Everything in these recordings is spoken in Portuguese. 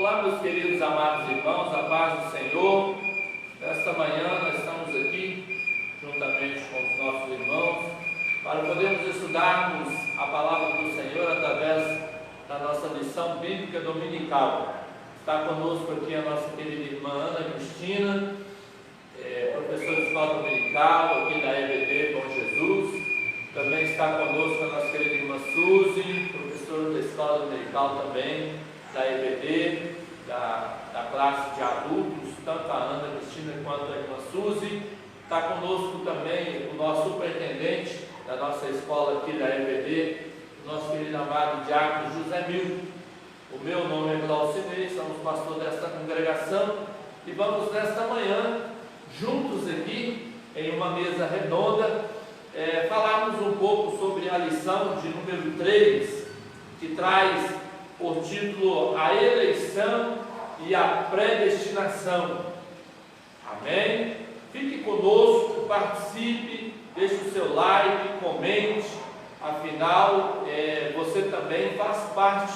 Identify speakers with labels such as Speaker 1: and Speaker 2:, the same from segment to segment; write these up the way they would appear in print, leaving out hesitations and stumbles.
Speaker 1: Olá, meus queridos amados irmãos, a paz do Senhor. Nesta manhã nós estamos aqui, juntamente com os nossos irmãos, para podermos estudarmos a palavra do Senhor através da nossa lição bíblica dominical. Está conosco aqui a nossa querida irmã Ana Cristina, professora de escola dominical aqui da EBD Bom Jesus. Também está conosco a nossa querida irmã Suzy, professora da escola dominical também da EBD, da classe de adultos, tanto a Ana Cristina quanto a irmã Suzy. Está conosco também o nosso superintendente da nossa escola aqui da EBD, o nosso querido amado diácono José Milton. O meu nome é Glaucinei, somos pastor desta congregação e vamos nesta manhã, juntos aqui, em uma mesa redonda, falarmos um pouco sobre a lição de número 3, que traz por título a eleição e a predestinação. Amém? Fique conosco, participe, deixe o seu like, comente, afinal você também faz parte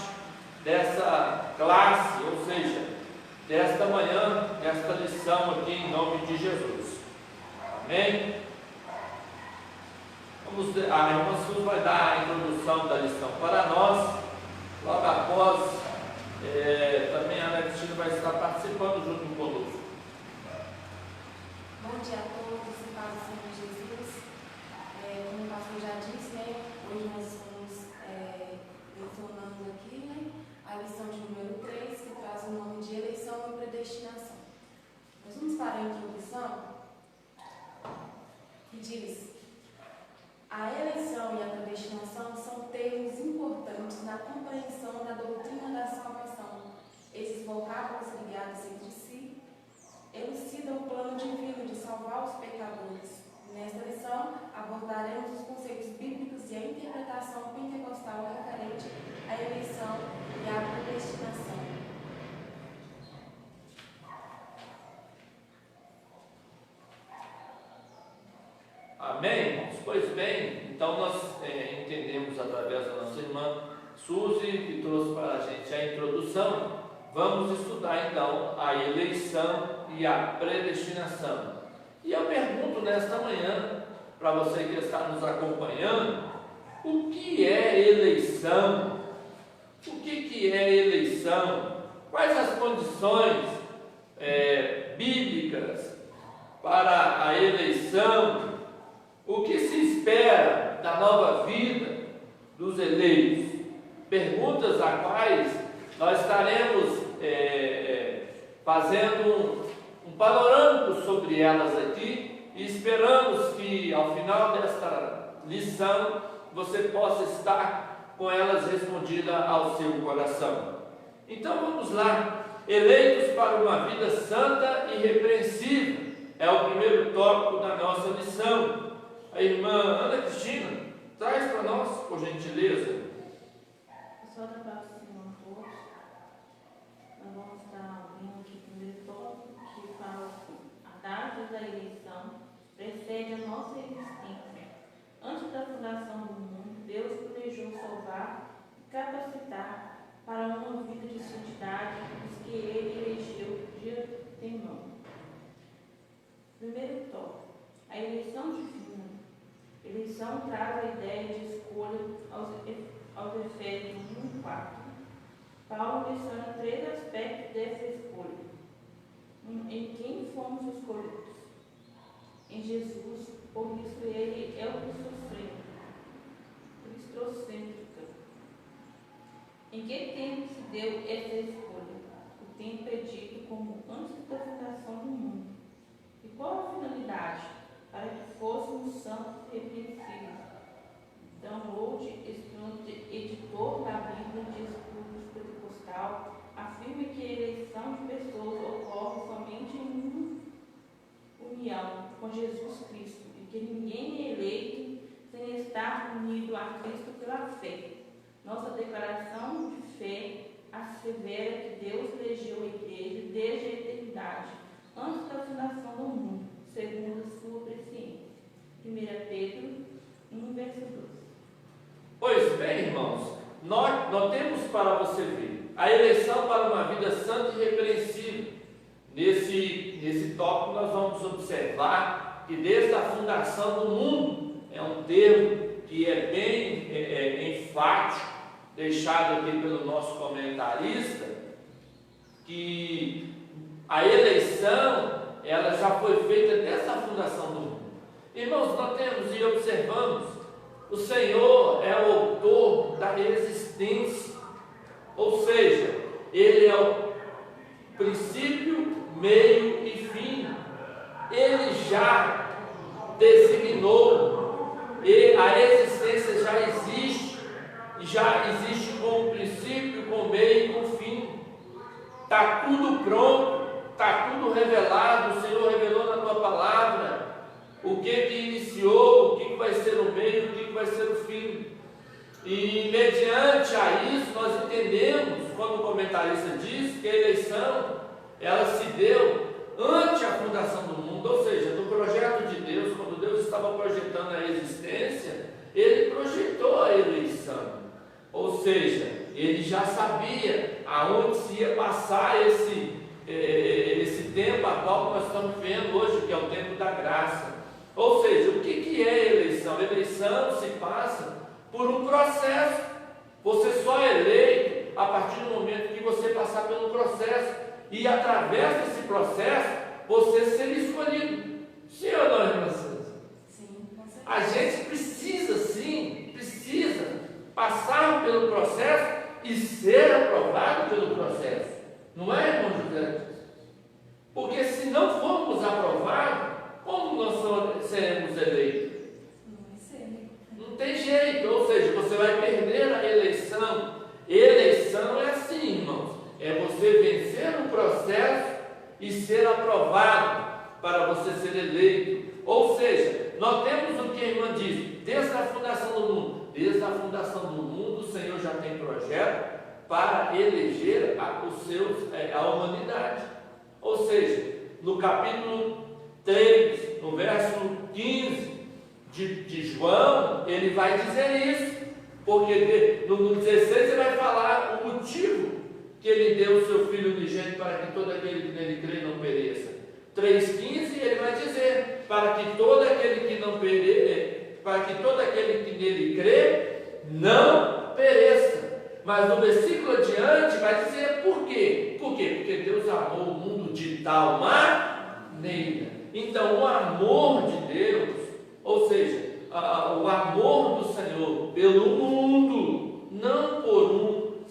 Speaker 1: dessa classe, ou seja, desta manhã, desta lição aqui em nome de Jesus. Amém? A irmã Suzy vai dar a introdução da lição para nós. Logo após, também a Ana Cristina vai estar participando junto conosco.
Speaker 2: Bom dia a todos, em paz do Senhor Jesus. Como o pastor já disse, hoje nós estamos lecionando aqui a lição de número 3, que traz o nome de eleição e predestinação. Nós vamos para a introdução, que diz: a eleição e a predestinação são termos importantes na compreensão da doutrina da salvação. Esses vocábulos ligados entre si elucidam o plano divino de salvar os pecadores. Nesta lição, abordaremos os conceitos bíblicos e a interpretação pentecostal referente à eleição e à predestinação.
Speaker 1: Amém? Pois bem, então nós entendemos através da nossa irmã Suzy, que trouxe para a gente a introdução. Vamos estudar então a eleição e a predestinação. E eu pergunto nesta manhã, para você que está nos acompanhando, o que é eleição? O que é eleição? Quais as condições bíblicas para a eleição? O que se espera da nova vida dos eleitos? Perguntas a quais nós estaremos fazendo um panorâmico sobre elas aqui e esperamos que ao final desta lição você possa estar com elas respondidas ao seu coração. Então vamos lá. Eleitos para uma vida santa e irrepreensível é o primeiro tópico da nossa lição. A irmã Ana Cristina traz para nós, por gentileza.
Speaker 3: Pessoal da paz do Senhor a todos, nós vamos estar vendo aqui o primeiro tópico, que fala assim: a data da eleição precede a nossa existência. Antes da fundação do mundo, Deus planejou salvar e capacitar para uma vida de santidade os que Ele elegeu de antemão. Primeiro tópico: a eleição divina. Eleição traz a ideia de escolha aos Efésios 1:4. Paulo menciona 3 aspectos dessa escolha. Em quem fomos escolhidos? Em Jesus, por isso ele é o cristocêntrico. Em que tempo se deu essa escolha? O tempo é dito como antes da fundação do mundo. E qual a finalidade? Para que fôssemos santos e repreensíveis. Download, editor da Bíblia de Estudos Pentecostal, afirma que a eleição de pessoas ocorre somente em uma união com Jesus Cristo e que ninguém é eleito sem estar unido a Cristo pela fé. Nossa declaração de fé assevera que Deus elegeu a igreja desde a eternidade, antes da fundação do mundo, segundo a sua presciência. 1 Pedro 1, verso 12.
Speaker 1: Pois bem, irmãos, nós temos para você ver a eleição para uma vida santa e irrepreensível. Nesse tópico nós vamos observar que desde a fundação do mundo, é um termo que é bem enfático, deixado aqui pelo nosso comentarista, que a eleição, ela já foi feita desde a fundação do mundo. Irmãos, nós temos e observamos, o Senhor é o autor da existência, ou seja, Ele é o princípio, meio e fim. Ele já designou, e a existência já existe com o princípio, com o meio e com o fim. Está tudo pronto, está tudo revelado. O Senhor revelou na tua palavra o que iniciou, o que vai ser o meio, o que vai ser o fim. E mediante a isso nós entendemos, quando o comentarista diz que a eleição ela se deu ante a fundação do mundo, ou seja, no projeto de Deus, quando Deus estava projetando a existência, Ele projetou a eleição, ou seja, Ele já sabia aonde se ia passar esse tempo a qual nós estamos vendo hoje, que é o tempo da graça. Ou seja, o que é eleição? A eleição se passa por um processo. Você só é eleito a partir do momento que você passar pelo processo, e através desse processo você ser escolhido. Sim ou não, irmã César?
Speaker 2: Sim, com certeza.
Speaker 1: A gente precisa passar pelo processo e ser aprovado pelo processo. Não é, irmão José? Porque se não formos aprovados, como nós seremos eleitos?
Speaker 2: Não vai ser.
Speaker 1: Não tem jeito, ou seja, você vai perder a eleição. Eleição é assim, irmãos, é você vencer o processo e ser aprovado para você ser eleito. Ou seja, nós temos o que a irmã diz, desde a fundação do mundo. Desde a fundação do mundo, o Senhor já tem projeto para eleger a humanidade. Ou seja, no capítulo 3, no verso 15 de João, ele vai dizer isso, porque no 16 ele vai falar o motivo que ele deu o seu Filho unigênito para que todo aquele que nele crê não pereça. 3,15 ele vai dizer, para que todo aquele que não pereça, para que todo aquele que nele crê não pereça. Mas no versículo adiante vai dizer por quê? Por quê? Porque Deus amou o mundo de tal maneira. Então o amor de Deus, ou seja, o amor do Senhor pelo mundo, não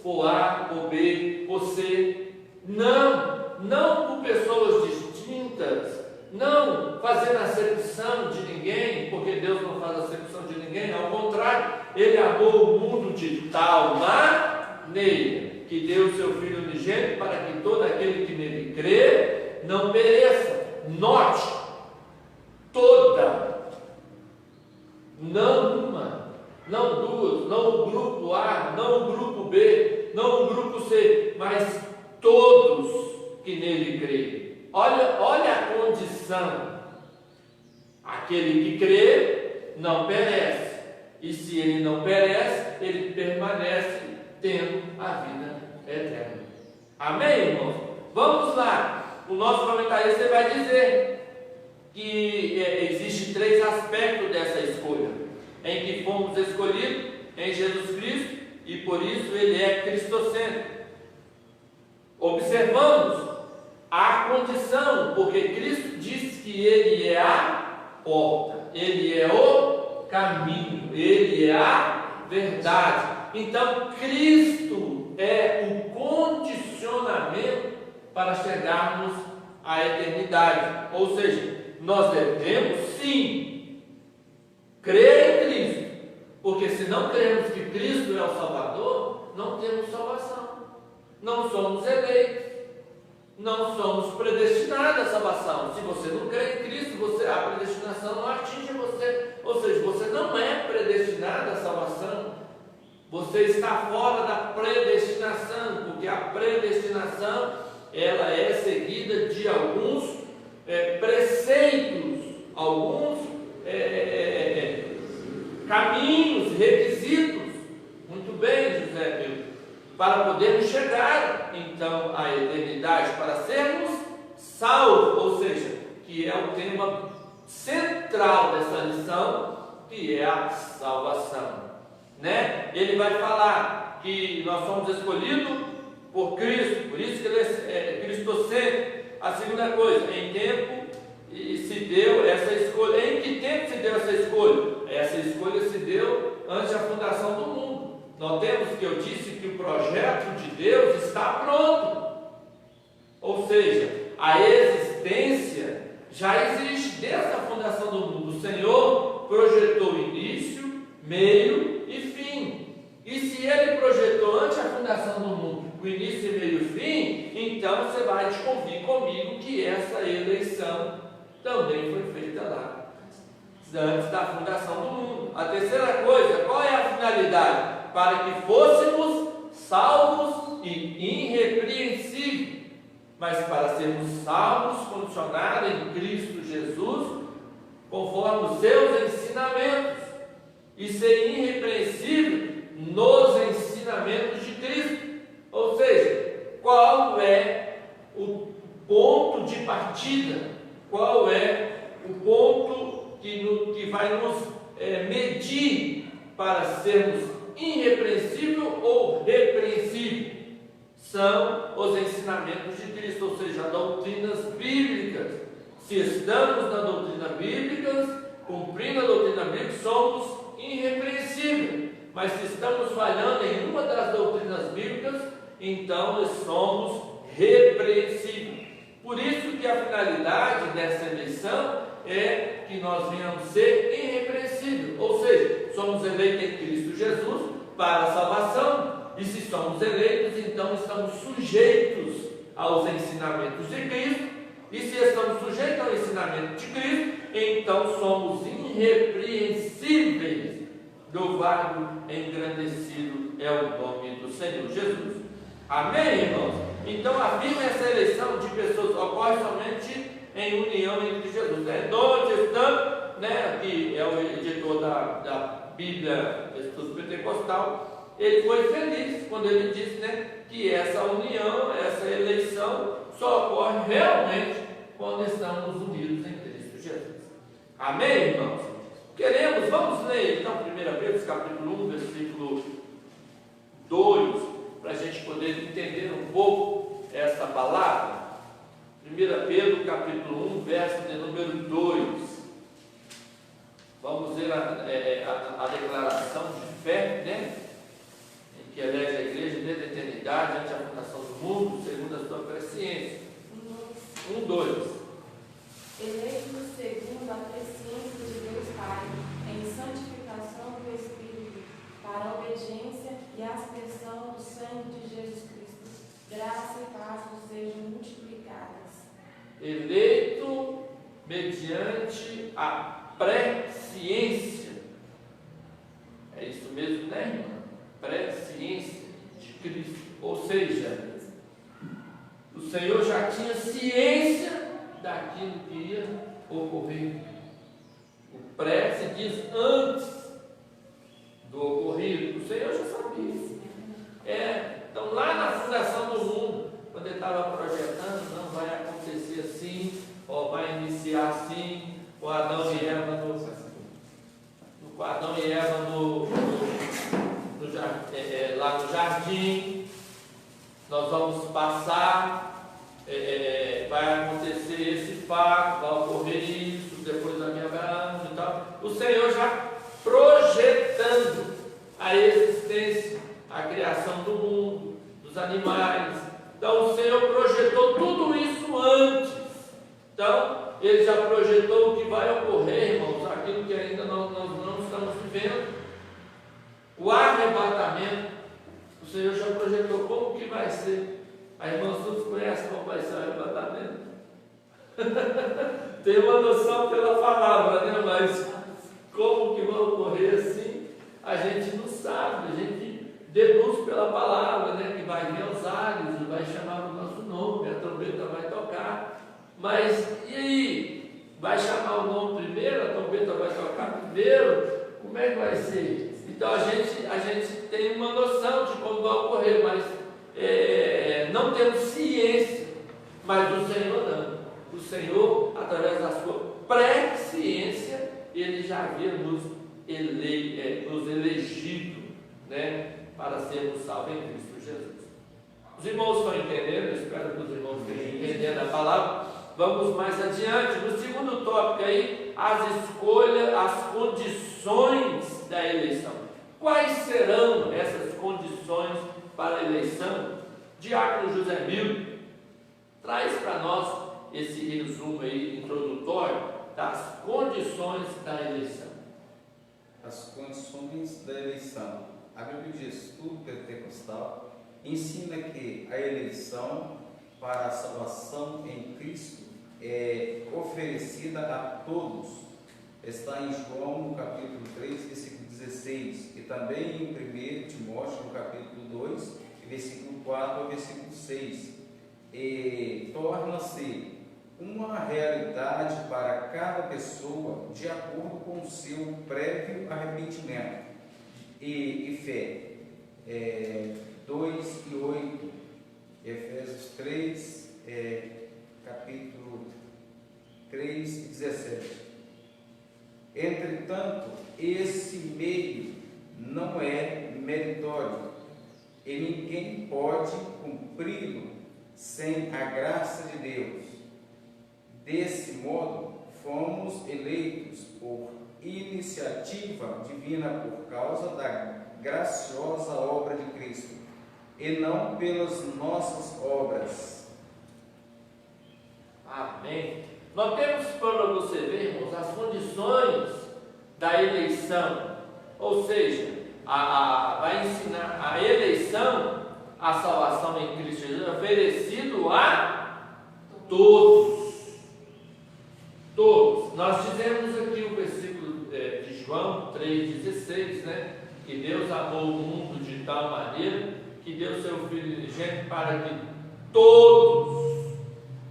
Speaker 1: por A, por B, por C, não por pessoas distintas, não fazendo acepção de ninguém, porque Deus não faz acepção de ninguém, ao contrário, Ele amou o mundo de tal maneira que deu o seu Filho unigênito para que todo aquele que nele crê não pereça. Note, toda, não uma, não duas, não o grupo A, não o grupo B, não o grupo C, mas todos que nele creem. Olha a condição. Aquele que crê não perece, e se ele não perece, ele permanece tendo a vida eterna. Amém, irmãos? Vamos lá. O nosso comentarista vai dizer que existe 3 aspectos dessa escolha, em que fomos escolhidos em Jesus Cristo, e por isso Ele é cristocêntrico. Observamos a condição, porque Cristo disse que Ele é a porta, Ele é o caminho, Ele é a verdade. Então Cristo é o condicionamento para chegarmos à eternidade. Ou seja, nós devemos sim crer em Cristo, porque se não crermos que Cristo é o Salvador, não temos salvação, não somos eleitos, não somos predestinados à salvação. Se você não crê em Cristo, a predestinação não atinge você, ou seja, você não é predestinado à salvação. Você está fora da predestinação, porque a predestinação ela é seguida de alguns preceitos, alguns caminhos, requisitos. Muito bem, José Pedro. para podermos chegar então à eternidade, para sermos salvos, ou seja, que é o tema central dessa lição, que é a salvação, né? Ele vai falar que nós somos escolhidos por Cristo, por isso que ele é cristocêntrico. A segunda coisa, em tempo e se deu essa escolha. Em que tempo se deu essa escolha? Essa escolha se deu antes da fundação do mundo. Notemos que eu disse que o projeto de Deus está pronto, ou seja, a existência já existe desde a fundação do mundo. O Senhor projetou início, meio e fim. E se Ele projetou antes da fundação do mundo o início, meio e fim, então você vai te convir comigo que essa eleição também foi feita lá, antes da fundação do mundo. A terceira coisa, qual é a finalidade? Para que fôssemos salvos e irrepreensíveis. Mas para sermos salvos, condicionados em Cristo Jesus, conforme os seus ensinamentos, e ser irrepreensível nos ensinamentos de Cristo. Ou seja, qual é o ponto de partida? Qual é o ponto que vai nos medir para sermos irrepreensível ou repreensível? São os ensinamentos de Cristo, ou seja, doutrinas bíblicas. Se estamos na doutrina bíblica, cumprindo a doutrina bíblica, somos irrepreensíveis. Mas se estamos falhando em uma das doutrinas bíblicas, então somos repreensíveis. Por isso que a finalidade dessa eleição é que nós venhamos ser irrepreensíveis, ou seja, somos eleitos em Cristo Jesus para a salvação. E se somos eleitos, então estamos sujeitos aos ensinamentos de Cristo. E se estamos sujeitos ao ensinamento de Cristo, então somos irrepreensíveis. Louvado, engrandecido é o nome do Senhor Jesus. Amém, irmãos? Então afirma essa eleição de pessoas ocorre somente em união entre Jesus. Donald Stamp, né, que é o editor da Bíblia Estudo Pentecostal, ele foi feliz quando ele disse, né, que essa união, essa eleição só ocorre realmente quando estamos unidos em Cristo Jesus. Amém, irmãos? Vamos ler então 1 Pedro capítulo 1, versículo 2, para a gente poder entender um pouco essa palavra. 1 Pedro capítulo 1, verso de número 2. Vamos ver a declaração de fé, né? Em que elege a igreja desde a eternidade, ante a fundação do mundo, segundo a sua presciência. 1, 2.
Speaker 2: Eleitos segundo a presciência de Deus Pai, em santificação do Espírito, para a obediência e aspersão do sangue de Jesus Cristo, graça e paz nos sejam multiplicadas.
Speaker 1: Eleito mediante a presciência. É isso mesmo, né, irmã? Presciência de Cristo. Ou seja, o Senhor já tinha ciência daquilo que ia ocorrer. O pré se diz antes do ocorrido. O Senhor já sabia. Então, lá na fundação do mundo, quando ele estava projetando, não vai acontecer assim, ou vai iniciar assim, o Adão e Eva lá no jardim, nós vamos passar. Vai acontecer esse fato, vai ocorrer isso, depois da minha Abraão e tal. O Senhor já projetando a existência, a criação do mundo, dos animais. Então o Senhor projetou tudo isso antes. Então Ele já projetou o que vai ocorrer, irmãos, aquilo que ainda nós não estamos vivendo. O arrebatamento, o Senhor já projetou como que vai ser. A irmã Sus conhece como vai ser o arrebatamento? Tem uma noção pela palavra, né? Mas como que vai ocorrer assim, a gente não sabe, a gente deduz pela palavra, né? Que vai vir aos ares, vai chamar o nosso nome, a trombeta vai tocar. Mas e aí? Vai chamar o nome primeiro, a trombeta vai tocar primeiro? Como é que vai ser? Então a gente tem uma noção de como vai ocorrer, mas temos ciência, mas o Senhor não. O Senhor, através da sua presciência, Ele já havia nos elegido, né, para sermos salvos em Cristo Jesus. Os irmãos estão entendendo? Eu espero que os irmãos estejam entendendo a palavra. Vamos mais adiante. No segundo tópico aí, as escolhas, as condições da eleição. Quais serão essas condições para a eleição? Diácono José Milton traz para nós esse resumo aí introdutório das condições da eleição.
Speaker 4: As condições da eleição. A Bíblia diz: estudo pentecostal ensina que a eleição para a salvação em Cristo é oferecida a todos. Está em João, no capítulo 3, versículo 16, e também em 1 Timóteo, no capítulo 2, versículo 4 ao versículo 6. E torna-se uma realidade para cada pessoa de acordo com o seu prévio arrependimento e fé. 2 e 8, Efésios 3, capítulo 3 e 17. Entretanto, esse meio não é meritório, e ninguém pode cumpri-lo sem a graça de Deus. Desse modo, fomos eleitos por iniciativa divina por causa da graciosa obra de Cristo, e não pelas nossas obras.
Speaker 1: Amém. Nós temos para você ver, irmãos, as condições da eleição. Ou seja, vai ensinar a eleição, a salvação em Cristo Jesus, oferecido a todos. Todos. Nós dizemos aqui o versículo de João 3,16, né? Que Deus amou o mundo de tal maneira que deu seu Filho unigênito para que todos,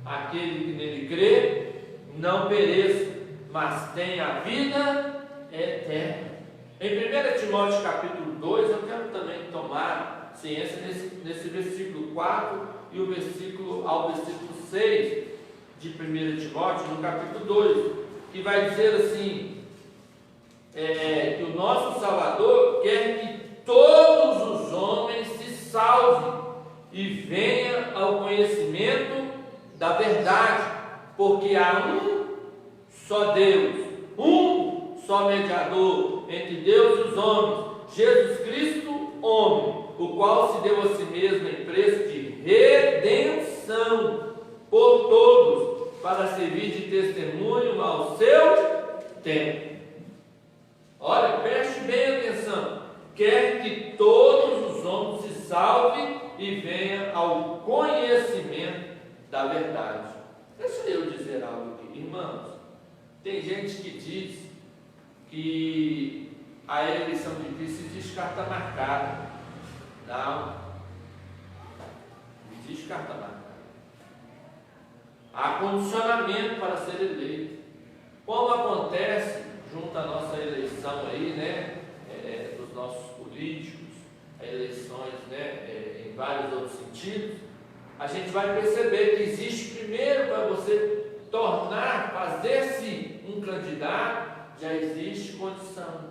Speaker 1: aquele que nele crê, não pereça, mas tenha a vida eterna. Em 1 Timóteo capítulo 2, eu quero também tomar ciência nesse versículo 4 e o versículo ao versículo 6 de 1 Timóteo, no capítulo 2, que vai dizer assim, que o nosso Salvador quer que todos os homens se salvem e venham ao conhecimento da verdade, porque há um só Deus, um só mediador entre Deus e os homens, Jesus Cristo, homem, o qual se deu a si mesmo em preço de redenção por todos, para servir de testemunho ao seu tempo. Olha, preste bem atenção. Quer que todos os homens se salvem e venham ao conhecimento da verdade. Deixa eu dizer algo aqui, irmãos. Tem gente que diz que a eleição de Cristo existe carta marcada. Não. Existe carta marcada. Há condicionamento para ser eleito. Como acontece junto à nossa eleição aí, né? Dos nossos políticos, eleições, né? Em vários outros sentidos, a gente vai perceber que existe primeiro para você fazer-se um candidato, já existe condição.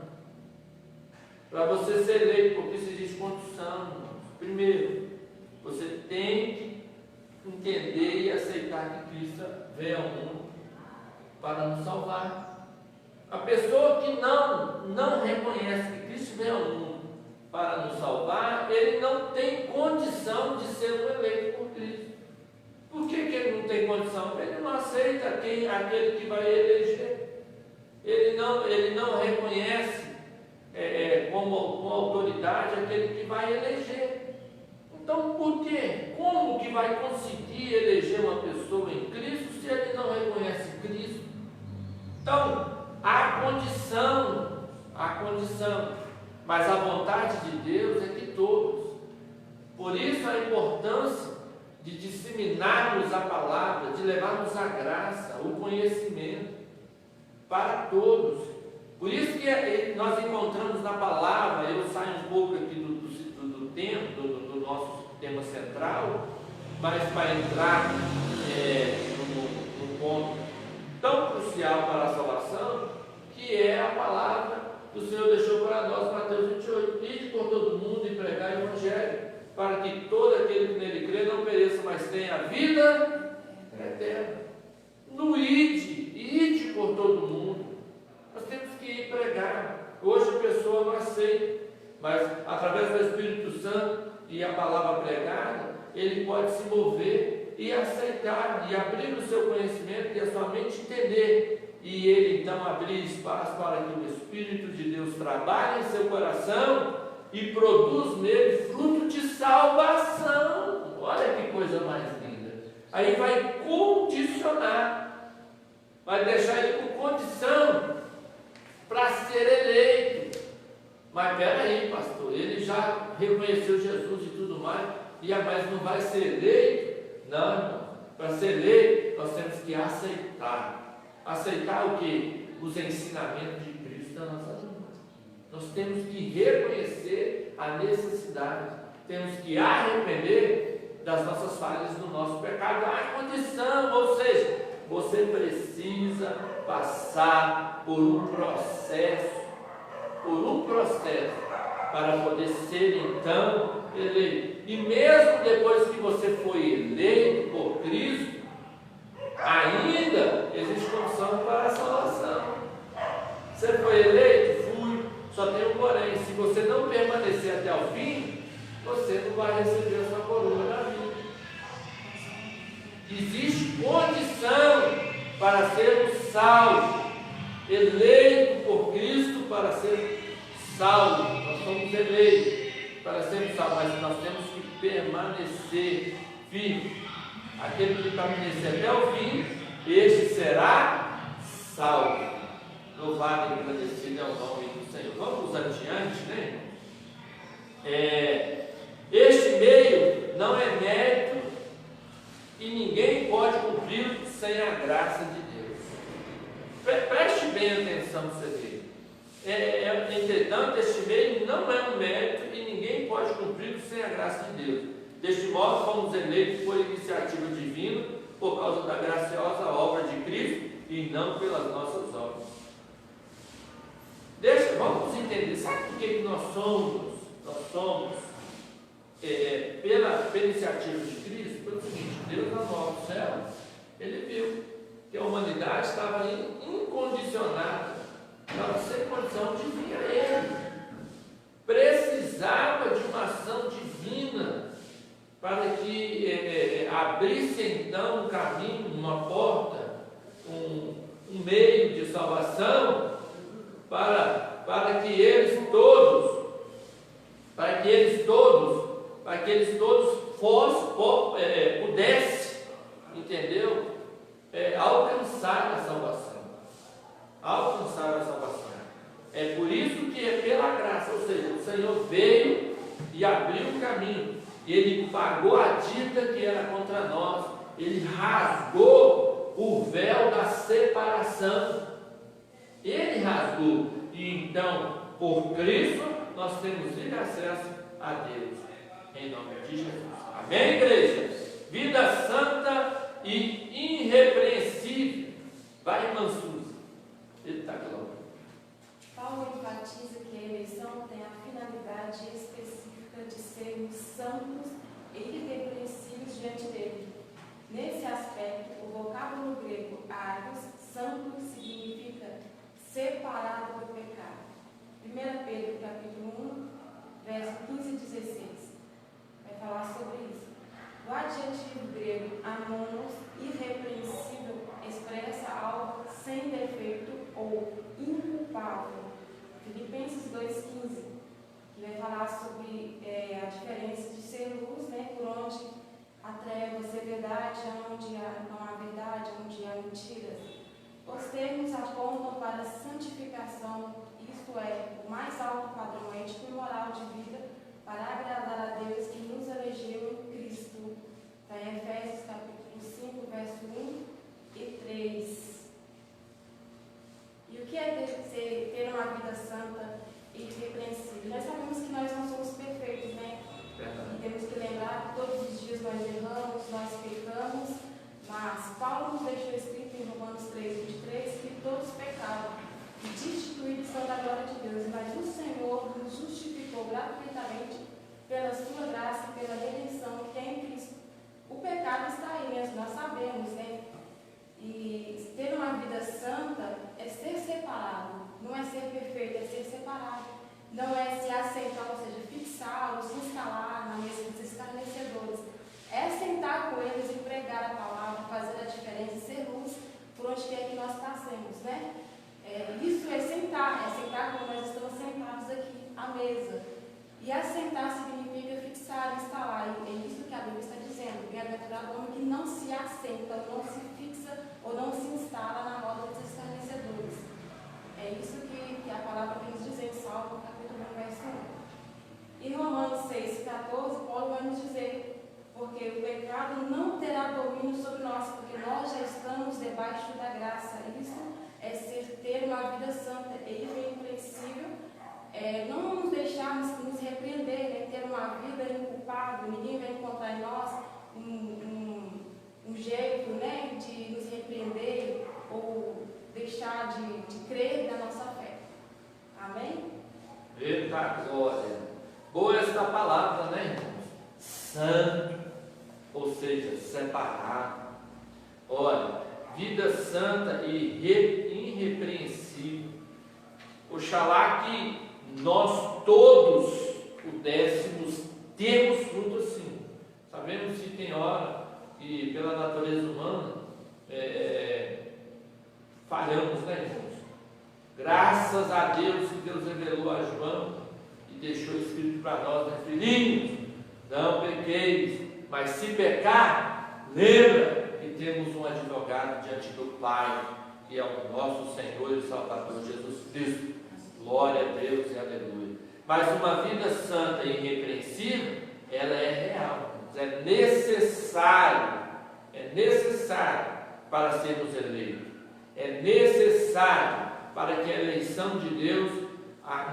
Speaker 1: Para você ser eleito por Cristo existe condição. Primeiro, você tem que entender e aceitar que Cristo veio ao mundo para nos salvar. A pessoa que não reconhece que Cristo veio ao mundo para nos salvar, ele não tem condição de ser um eleito por Cristo. Por que ele não tem condição? Ele não aceita aquele que vai eleger. Ele não reconhece como autoridade aquele que vai eleger. Então, por quê? Como que vai conseguir eleger uma pessoa em Cristo se ele não reconhece Cristo? Então, há condição, mas a vontade de Deus é que todos. Por isso a importância de disseminarmos a palavra, de levarmos a graça, o conhecimento para todos. Por isso que nós encontramos na palavra, eu saio um pouco aqui do nosso tema central, mas para entrar num ponto tão crucial para a salvação, que é a palavra que o Senhor deixou para nós, Mateus 28, ide por todo mundo e pregar o Evangelho, para que todo aquele que nele crê não pereça, mas tenha a vida eterna. No ide por todo mundo. Nós temos que ir pregar. Hoje a pessoa não aceita, mas através do Espírito Santo e a palavra pregada, ele pode se mover e aceitar, e abrir o seu conhecimento e a sua mente entender, e ele então abrir espaço para que o Espírito de Deus trabalhe em seu coração e produz nele fruto de salvação. Olha que coisa mais linda. Aí vai condicionar, vai deixar ele com condição para ser eleito. Mas peraí, pastor, ele já reconheceu Jesus e tudo mais, mas não vai ser eleito? Não, irmão. Para ser eleito, nós temos que aceitar. Aceitar o quê? Os ensinamentos de Cristo na nossa vida. Nós temos que reconhecer a necessidade, temos que arrepender das nossas falhas, do nosso pecado, a condição, ou seja, você precisa passar por um processo para poder ser então eleito. E mesmo depois que você foi eleito por Cristo, ainda existe condição para a salvação. Você foi eleito? Fui. Só tem um porém: se você não permanecer até o fim, você não vai receber a sua coroa da vida. Existe condição para sermos salvos, eleito por Cristo para ser salvo. Nós somos eleitos para sermos salvos, mas nós temos que permanecer firme. Aquele que permanecer até o fim, este será salvo. Louvado e agradecido é o nome do Senhor. Vamos adiante, né? Este meio não é mérito e ninguém pode cumprir sem a graça de Deus. Preste bem atenção no CD. Entretanto, este meio não é um mérito e ninguém pode cumprir sem a graça de Deus. Deste modo, fomos eleitos por iniciativa divina, por causa da graciosa obra de Cristo e não pelas nossas obras. Vamos entender, sabe por que nós somos pela iniciativa de Cristo? Pelo seguinte: Deus na nova céu, Ele viu que a humanidade estava incondicionada, estava sem condição de vir a Ele, precisava de uma ação divina para que abrisse então um caminho, uma porta, um meio de salvação para que eles todos pudessem, entendeu? Alcançar a salvação. É por isso que é pela graça, ou seja, o Senhor veio e abriu o caminho, Ele pagou a dívida que era contra nós, Ele rasgou o véu da separação, Ele rasgou, e então, por Cristo, nós temos livre acesso a Deus, em nome de Jesus. Amém, igreja? Vida santa e irrepreensível. Vai, irmã Suzy. Ele está glória.
Speaker 2: Paulo enfatiza que a eleição tem a finalidade específica de sermos santos e irrepreensíveis diante dele. Nesse aspecto, o vocábulo grego agos, santo, significa separado do pecado. 1 Pedro capítulo 1, verso 15 e 16. Vai falar sobre isso. O adjetivo grego amonos, irrepreensível, expressa algo sem defeito ou inculpável. Filipenses 2,15, que vai falar sobre a diferença de ser luz, né, por onde a treva é verdade, onde não há verdade, onde há mentiras. Os termos apontam para a santificação, isto é, o mais alto padrão ético e moral de vida para agradar a Deus que nos elegeu em Cristo. Está em Efésios capítulo 5, verso 1 e 3. E o que é ter uma vida santa e irrepreensível? Nós sabemos que nós não somos perfeitos, né? E temos que lembrar que todos os dias nós erramos, destituídos são da glória de Deus, mas o Senhor nos justificou gratuitamente pela sua graça e pela redenção que é em Cristo. O pecado está aí mesmo, nós sabemos, né? E ter uma vida santa é ser separado, não é ser perfeito, é ser separado. Não é se aceitar, ou seja, fixar ou se instalar na mesa dos escarnecedores. É sentar com eles e pregar a palavra, fazer a diferença, ser luz por onde quer que nós passemos, né? Isso é sentar como nós estamos sentados aqui à mesa. E assentar significa fixar, instalar. E é isso que a Bíblia está dizendo. Bem-aventurado o homem que não se assenta, não se fixa ou não se instala na roda dos escarnecedores. É isso que a palavra vem nos dizer em Salmo, capítulo 1, verso 1. Em Romanos 6,14, Paulo vai nos dizer: porque o pecado não terá domínio sobre nós, porque nós já estamos debaixo da graça. Isso é ter uma vida santa, ele é inflexível. Não nos deixarmos nos repreender, né? Ter uma vida inculpável. Ninguém vai encontrar em nós um jeito, né, de nos repreender ou deixar de crer na nossa fé. Amém?
Speaker 1: Eita glória! Boa esta palavra, né, irmãos? Santo, ou seja, separado. Olha, vida santa e irrepreensível. Oxalá que nós todos pudéssemos termos fruto assim. Sabemos que tem hora que pela natureza humana falhamos, né, irmãos? Graças a Deus que Deus revelou a João e deixou escrito para nós, né, filhinhos, não pequeis, mas se pecar, lembra que temos um advogado diante do Pai, que é o nosso Senhor e Salvador Jesus Cristo. Glória a Deus e aleluia. Mas uma vida santa e irrepreensível, ela é real, é necessário para sermos eleitos, é necessário para que a eleição de Deus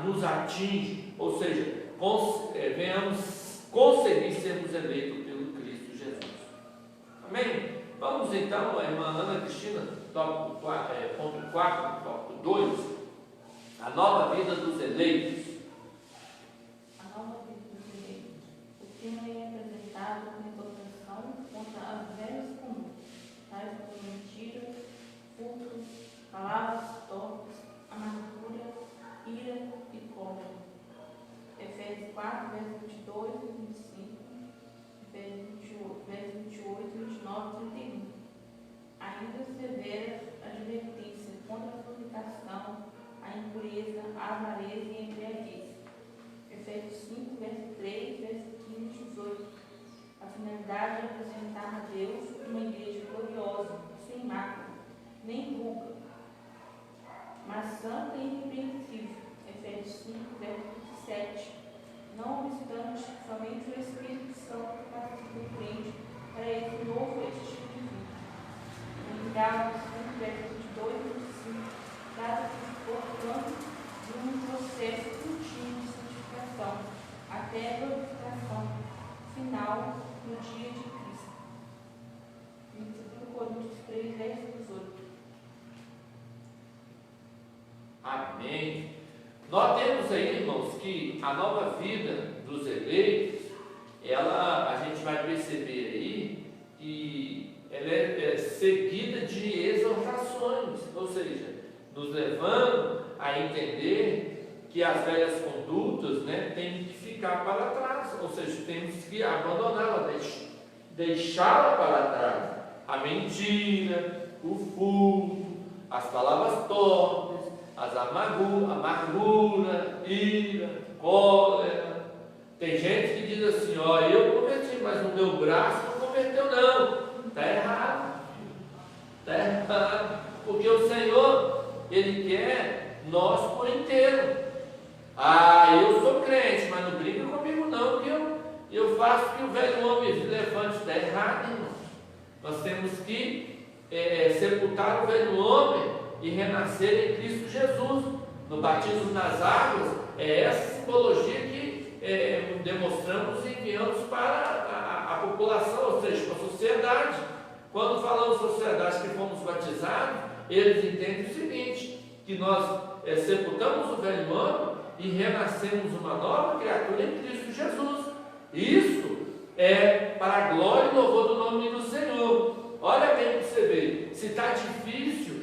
Speaker 1: nos atinja, ou seja, venhamos conseguir sermos eleitos pelo Cristo Jesus. Amém? Vamos então, a irmã Ana Cristina, ponto 4, tópico 2. A nova vida dos eleitos.
Speaker 3: A nova vida dos eleitos. O tema é apresentado como exortação contra as velhas condutas, tais como mentira, furto, palavras torpes, amargura, ira e cólera. Efésios 4, versos 22 e 25, Efésios 28, 29 e 31. Ainda severa advertência contra a fornicação, a impureza, a avareza e a embriaguez. Efésios 5, verso 3, verso 15 e 18. A finalidade é apresentar a Deus uma igreja gloriosa, sem mácula, nem ruga, mas santa e irrepreensível. Efésios 5, verso 17. Não obstante, somente o Espírito Santo capacita o crente para esse novo estilo de vida. Em Gálatas 5, verso 22 e 25. Trata-se, portanto, de um processo contínuo de santificação, até a glorificação final no dia de Cristo. 2 Coríntios 3, verso 18.
Speaker 1: Amém. Nós temos aí, irmãos, que a nova vida dos eleitos, a gente vai perceber aí que ela é seguida de exortações, ou seja, nos levando a entender que as velhas condutas, né, têm que ficar para trás, ou seja, temos que abandoná-la, deixá-la para trás. A mentira, o furto, as palavras torpes, as amargura, ira, cólera. Tem gente que diz assim: ó, eu converti, mas o meu braço não converteu não. Está errado. Está errado. Porque o Senhor, Ele quer nós por inteiro. Eu sou crente, mas não brinca comigo não, que eu faço que o velho homem se levante. Está errado, irmão. Nós temos que sepultar o velho homem e renascer em Cristo Jesus. No batismo nas águas, é essa simbologia que demonstramos e enviamos para a população, ou seja, para a sociedade. Quando falamos sociedade que fomos batizados, eles entendem o seguinte, que nós sepultamos o velho homem e renascemos uma nova criatura em Cristo Jesus. Isso é para a glória e louvor do nome do Senhor. Olha bem para você ver, se está difícil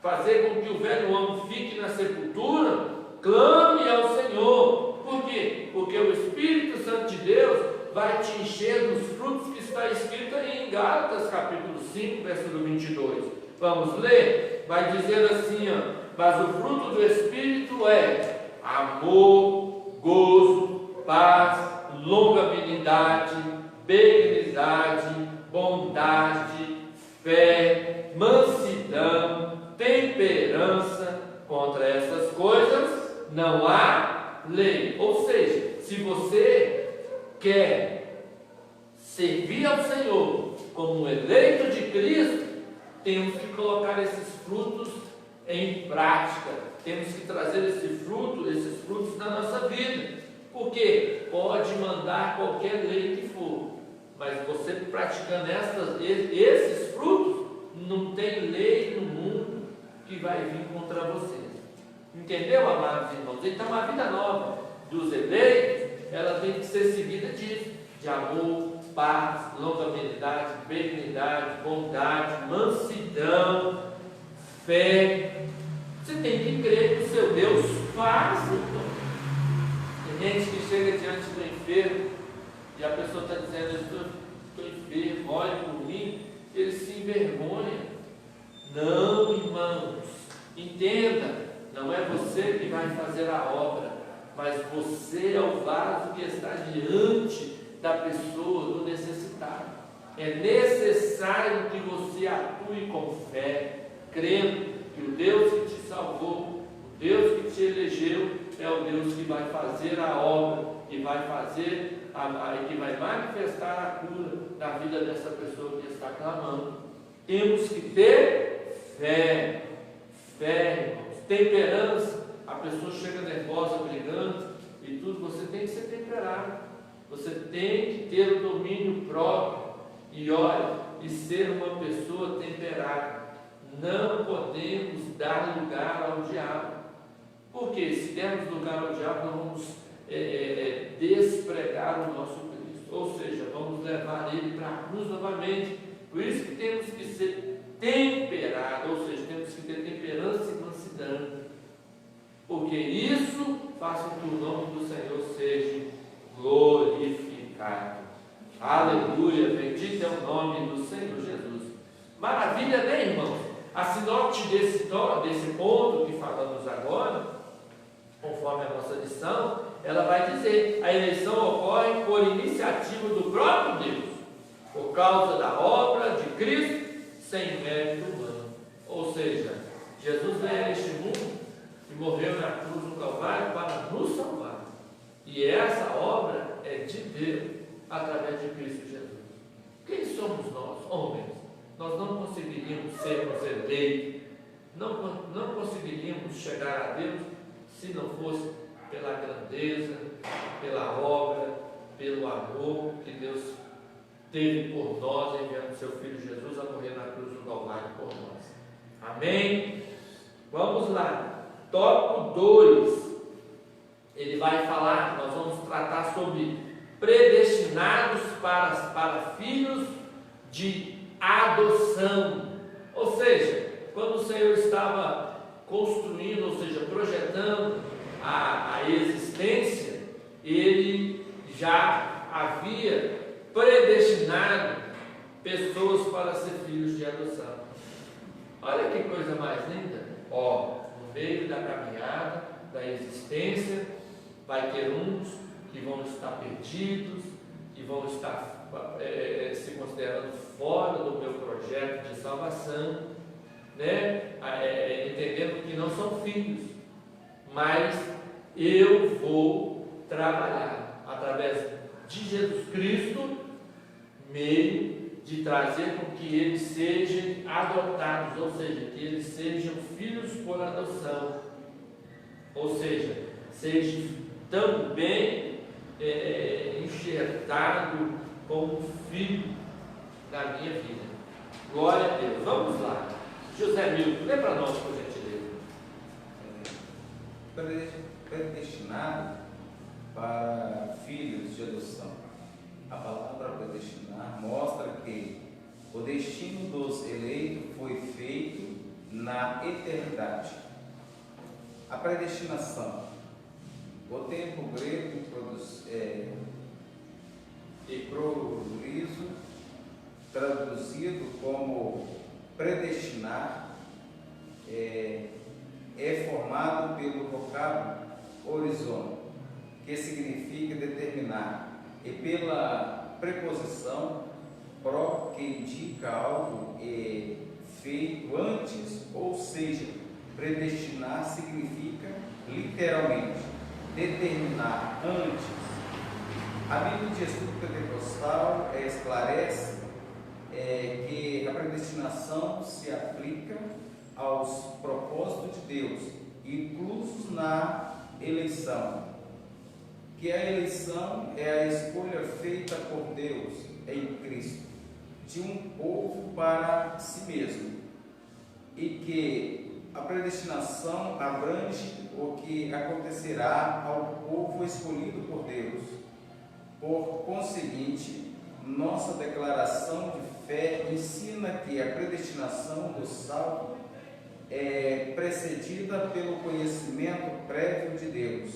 Speaker 1: fazer com que o velho homem fique na sepultura, clame ao Senhor. Por quê? Porque o Espírito Santo de Deus vai te encher dos frutos que está escrito aí em Gálatas capítulo 5, versículo 22. Vamos ler? Vai dizer assim, mas o fruto do Espírito é amor, gozo, paz, longanimidade, benignidade, bondade, fé, mansidão, temperança. Contra essas coisas não há lei. Ou seja, se você quer servir ao Senhor como eleito de Cristo, temos que colocar esses frutos em prática, temos que trazer esses frutos na nossa vida, porque pode mandar qualquer lei que for, mas você praticando esses frutos, não tem lei no mundo que vai vir contra você. Entendeu, amados irmãos? Então a vida nova dos eleitos, ela tem que ser seguida disso, de amor, paz, longanimidade, benignidade, bondade, mansidão, fé. Você tem que crer que o seu Deus faz. Tem gente que chega diante do enfermo e a pessoa está dizendo: estou enfermo, olhe por mim. Ele se envergonha. Não, irmãos, entenda, não é você que vai fazer a obra, mas você é o vaso que está diante da pessoa, do necessitado. É necessário que você atue com fé, crendo que o Deus que te salvou, o Deus que te elegeu, é o Deus que vai fazer a obra, que vai fazer, que vai manifestar a cura na vida dessa pessoa que está clamando. Temos que ter fé, irmãos, temperança. A pessoa chega nervosa, brigando e tudo, você tem que ser temperado. Você tem que ter o domínio próprio e olha, e ser uma pessoa temperada. Não podemos dar lugar ao diabo, porque se dermos lugar ao diabo, nós vamos despregar o nosso Cristo, ou seja, vamos levar ele para a cruz novamente. Por isso que temos que ser temperados, ou seja, temos que ter temperança e mansidão, porque isso faz com que o nome do Senhor seja glorificado. Aleluia, bendito é o nome do Senhor Jesus. Maravilha, né, irmãos? A sinopse desse ponto que falamos agora, conforme a nossa lição, ela vai dizer: a eleição ocorre por iniciativa do próprio Deus, por causa da obra de Cristo, sem mérito humano. Ou seja, Jesus veio a este mundo e morreu na cruz do Calvário para nos salvar. E essa obra é de Deus, através de Cristo Jesus. Quem somos nós, homens? Nós não conseguiríamos sermos eleitos, não conseguiríamos chegar a Deus se não fosse pela grandeza, pela obra, pelo amor que Deus teve por nós, enviando seu Filho Jesus a morrer na cruz do Calvário por nós. Amém? Vamos lá. Tópico 2. Ele vai falar, nós vamos tratar sobre predestinados para filhos de adoção. Ou seja, quando o Senhor estava construindo, ou seja, projetando a existência, Ele já havia predestinado pessoas para ser filhos de adoção. Olha que coisa mais linda. No meio da caminhada, da existência, vai ter uns que vão estar perdidos, que vão estar se considerando fora do meu projeto de salvação, né? Entendendo que não são filhos, mas eu vou trabalhar através de Jesus Cristo, meio de trazer com que eles sejam adotados, ou seja, que eles sejam filhos por adoção, ou seja, sejam também enxertado como filho da minha vida. Glória a Deus. Vamos lá. José Milton, lê para nós, por gentileza.
Speaker 4: predestinado para filhos de adoção. A palavra predestinar mostra que o destino dos eleitos foi feito na eternidade. A predestinação, o termo grego traduzido como predestinar, é formado pelo vocábulo horizon, que significa determinar, e pela preposição pro, que indica algo feito antes, ou seja, predestinar significa literalmente determinar antes. A Bíblia de Estudo Pentecostal esclarece que a predestinação se aplica aos propósitos de Deus, inclusos na eleição, que a eleição é a escolha feita por Deus em Cristo de um povo para si mesmo, e que a predestinação abrange o que acontecerá ao povo escolhido por Deus. Por conseguinte, nossa declaração de fé ensina que a predestinação do salvo é precedida pelo conhecimento prévio de Deus,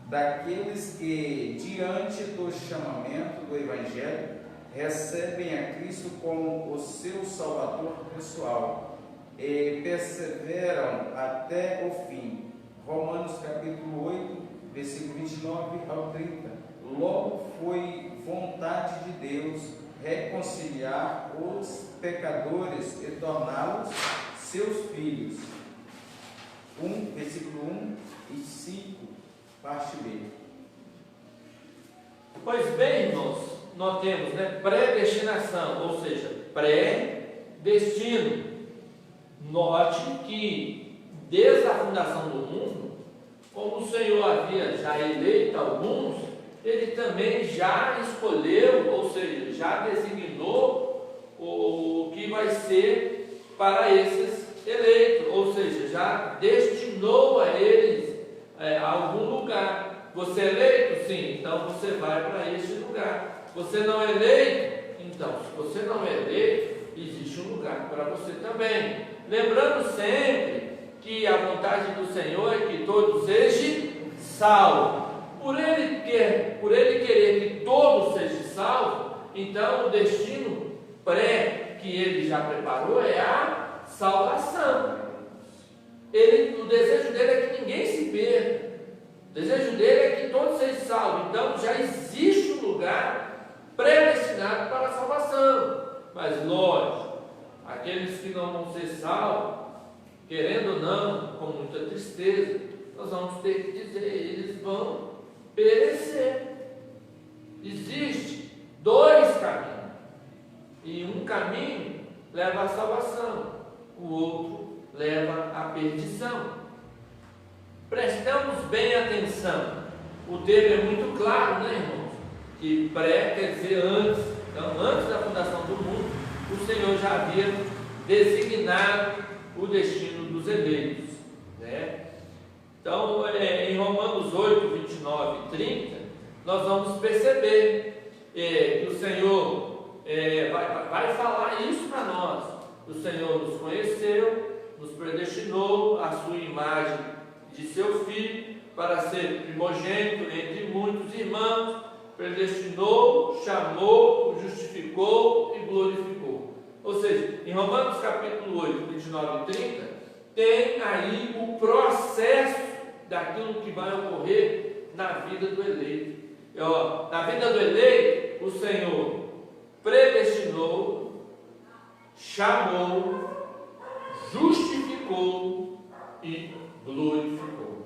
Speaker 4: daqueles que, diante do chamamento do Evangelho, recebem a Cristo como o seu Salvador pessoal e perseveram até o fim. Romanos capítulo 8, versículo 29 ao 30. Logo foi vontade de Deus reconciliar os pecadores e torná-los seus filhos. Versículo 1 e 5, parte B.
Speaker 1: Pois bem, irmãos, nós temos predestinação, ou seja, pré-destino. Note que desde a fundação do mundo, como o Senhor havia já eleito alguns, Ele também já escolheu, ou seja, já designou o que vai ser para esses eleitos, ou seja, já destinou a eles algum lugar. Você é eleito? Sim, então você vai para este lugar. Você não é eleito? Então, se você não é eleito, existe um lugar para você também. Lembrando sempre que a vontade do Senhor é que todos sejam salvos. Por ele querer que todos sejam salvos, então o destino pré que ele já preparou é a salvação. O desejo dele é que ninguém se perca. O desejo dele é que todos sejam salvos. Então já existe um lugar predestinado para a salvação. Mas lógico, aqueles que não vão ser salvos, querendo ou não, com muita tristeza, nós vamos ter que dizer, eles vão perecer. Existe dois caminhos, e um caminho leva à salvação, o outro leva à perdição. Prestamos bem atenção, o termo é muito claro, né, irmãos? Que pré quer dizer antes. Então, antes da fundação do mundo, o Senhor já havia designado o destino dos eleitos, né? Então, em Romanos 8, 29 e 30, nós vamos perceber que o Senhor vai falar isso para nós. O Senhor nos conheceu, nos predestinou à sua imagem de seu Filho, para ser primogênito entre muitos irmãos, predestinou, chamou, justificou e glorificou. Ou seja, em Romanos capítulo 8, 29 e 30, tem aí o processo daquilo que vai ocorrer na vida do eleito. Na vida do eleito, o Senhor predestinou, chamou, justificou e glorificou.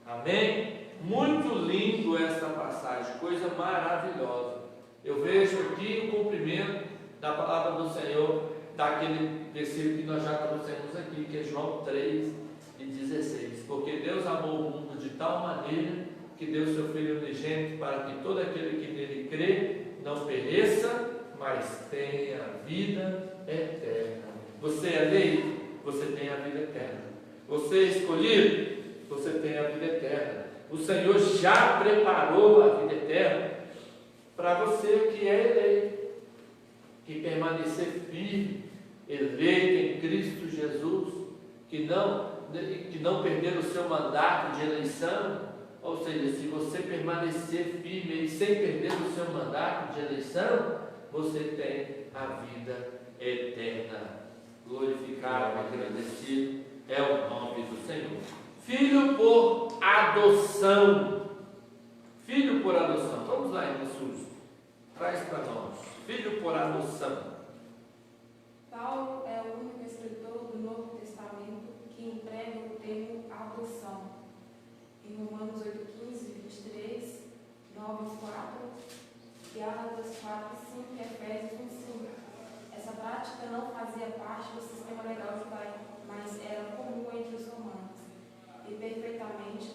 Speaker 1: Amém? Muito lindo essa passagem, coisa maravilhosa. Eu vejo aqui o cumprimento da palavra do Senhor, daquele versículo que nós já trouxemos aqui, que é João 3 e 16. Porque Deus amou o mundo de tal maneira que deu seu Filho unigênito, para que todo aquele que nele crê não pereça, mas tenha vida eterna. Você é eleito, você tem a vida eterna. Você é escolhido, você você tem a vida eterna. O Senhor já preparou a vida eterna para você que é eleito, que permanecer firme, eleito em Cristo Jesus, que não perder o seu mandato de eleição. Ou seja, se você permanecer firme e sem perder o seu mandato de eleição, você tem a vida eterna. Glorificado, agradecido é o nome do Senhor. Filho por adoção. Filho por adoção. Vamos lá, Jesus. Traz para nós. Filho por adoção.
Speaker 2: Paulo é o único escritor do Novo Testamento que emprega o termo adoção. Em Romanos 8:15, 23, 9:4, Gálatas 4:5 e Efésios 1:5. Essa prática não fazia parte do sistema legal judaico, mas era comum entre os romanos e perfeitamente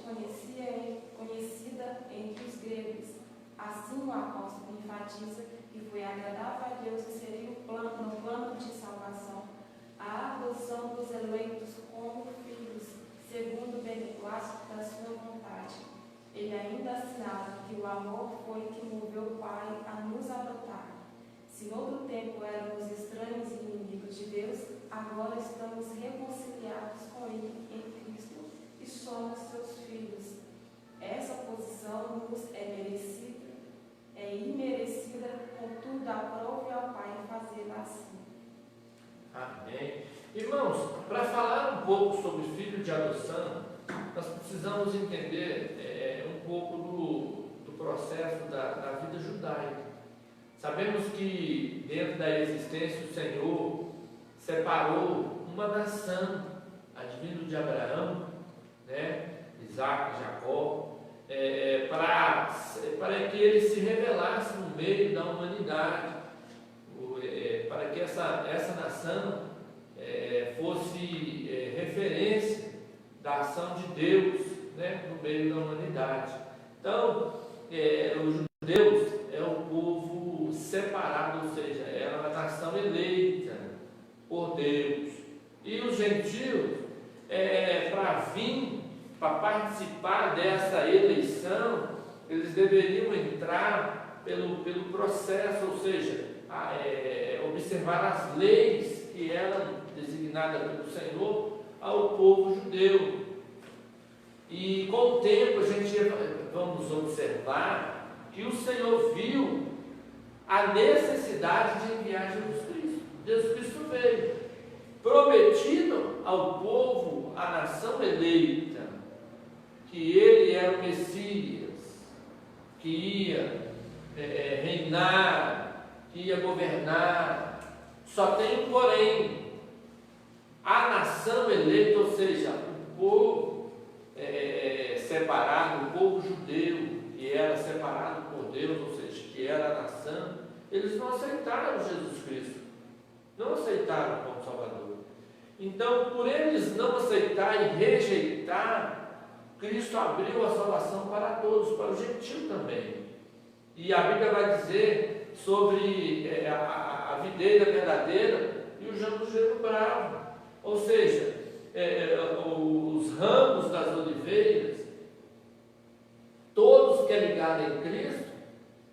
Speaker 2: conhecida entre os gregos. Assim, o apóstolo enfatiza que foi agradável a Deus inserir no plano de salvação a adoção dos eleitos como filhos, segundo o beneplácito da sua vontade. Ele ainda assinala que o amor foi que moveu o Pai a nos adotar. Se no outro tempo éramos estranhos e inimigos de Deus, agora estamos reconciliados com Ele em Cristo e somos seus filhos. Essa posição nos é merecida, é imerecida, contudo aprove ao Pai fazer assim.
Speaker 1: Amém. Irmãos, para falar um pouco sobre filho de adoção, nós precisamos entender um pouco do processo da vida judaica. Sabemos que dentro da existência o Senhor separou uma nação, advindo de Abraão, né, Isaac, Jacó, para que ele se revelasse no meio da humanidade, para que essa nação fosse referência da ação de Deus, né, no meio da humanidade. Então, os judeus é um povo separado, ou seja, era uma nação eleita por Deus. E os gentios, para participar dessa eleição, eles deveriam entrar pelo processo, ou seja, observar as leis que eram designadas pelo Senhor ao povo judeu. E com o tempo a gente vamos observar que o Senhor viu a necessidade de enviar Jesus Cristo. Jesus Cristo veio, prometido ao povo, à nação eleita, que ele era o Messias, que ia reinar, que ia governar. Só tem um porém: a nação eleita, ou seja, o povo separado, o povo judeu, que era separado por Deus, ou seja, que era a nação, eles não aceitaram Jesus Cristo, não aceitaram como Salvador. Então, por eles não aceitar e rejeitar, Cristo abriu a salvação para todos, para o gentio também. E a Bíblia vai dizer sobre a videira verdadeira e o jambujeiro bravo, ou seja, os ramos das oliveiras. Todos que é ligado em Cristo,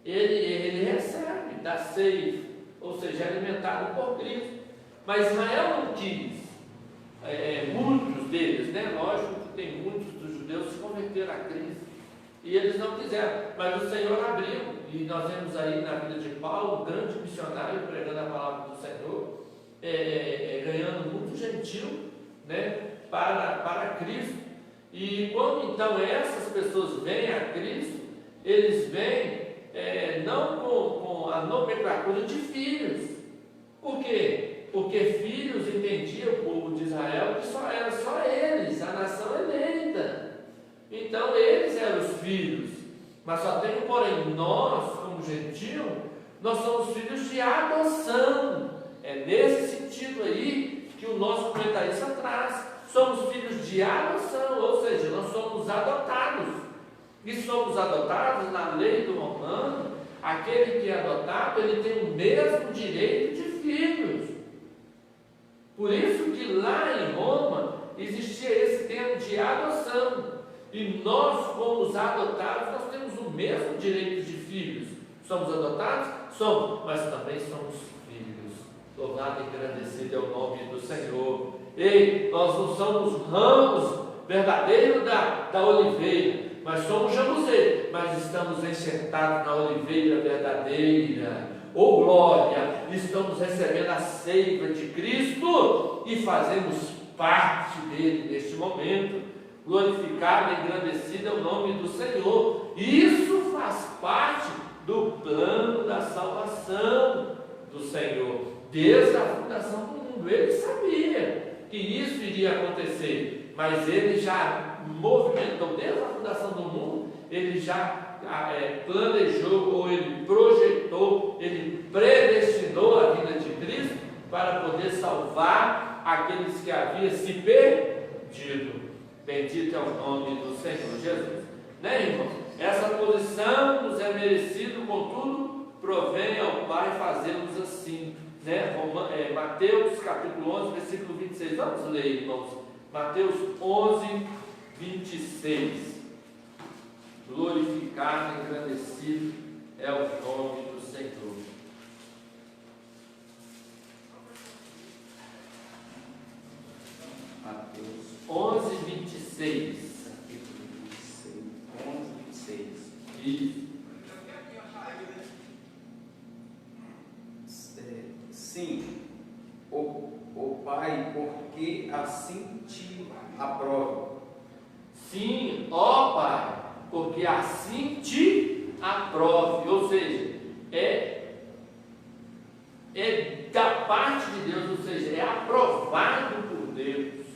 Speaker 1: ele recebe da ceifa, ou seja, é alimentado por Cristo. Mas Israel não quis. Muitos deles, né? Lógico que tem muitos dos judeus se converteram a Cristo, e eles não quiseram, mas o Senhor abriu, e nós vemos aí na vida de Paulo, um grande missionário pregando a palavra do Senhor, ganhando muito gentil, né? Para Cristo. E quando então essas pessoas vêm a Cristo, eles vêm não com a nomenclatura de filhos. Por quê? Porque filhos entendia o povo de Israel que só era só eles, a nação eleita. Então eles eram os filhos. Mas só tem um porém: nós, como gentio, nós somos filhos de adoção. É nesse sentido aí que o nosso comentarista traz. Somos filhos de adoção, ou seja, nós somos adotados. E somos adotados na lei do romano. Aquele que é adotado, ele tem o mesmo direito de filhos. Por isso que lá em Roma existia esse termo de adoção. E nós, como os adotados, nós temos o mesmo direito de filhos. Somos adotados? Somos, mas também somos filhos. Louvado e agradecido é o nome do Senhor. Ei, nós não somos ramos verdadeiros da oliveira, mas somos jamuzeiros, mas estamos enxertados na oliveira verdadeira. Oh glória! Estamos recebendo a seiva de Cristo e fazemos parte dele neste momento. Glorificado e engrandecido é o nome do Senhor. Isso faz parte do plano da salvação do Senhor. Desde a fundação do mundo, ele sabia que isso iria acontecer, mas ele já movimentou, desde a fundação do mundo, ele já planejou, ou ele projetou, ele predestinou a vida de Cristo para poder salvar aqueles que haviam se perdido. Bendito é o nome do Senhor Jesus. Né, irmãos? Essa posição nos é merecido, contudo, provém ao Pai fazermos assim. Né? Mateus capítulo 11, versículo 26. Vamos ler, irmãos. Mateus 11, 26. Glorificado e engrandecido é o nome do Senhor.
Speaker 4: Mateus
Speaker 1: 11, 26.
Speaker 4: 11, 26.
Speaker 1: Isso.
Speaker 4: Sim, o Pai, porque assim te aprova.
Speaker 1: Sim, ó Pai, porque assim te aprove. Ou seja, é da parte de Deus, ou seja, é aprovado por Deus.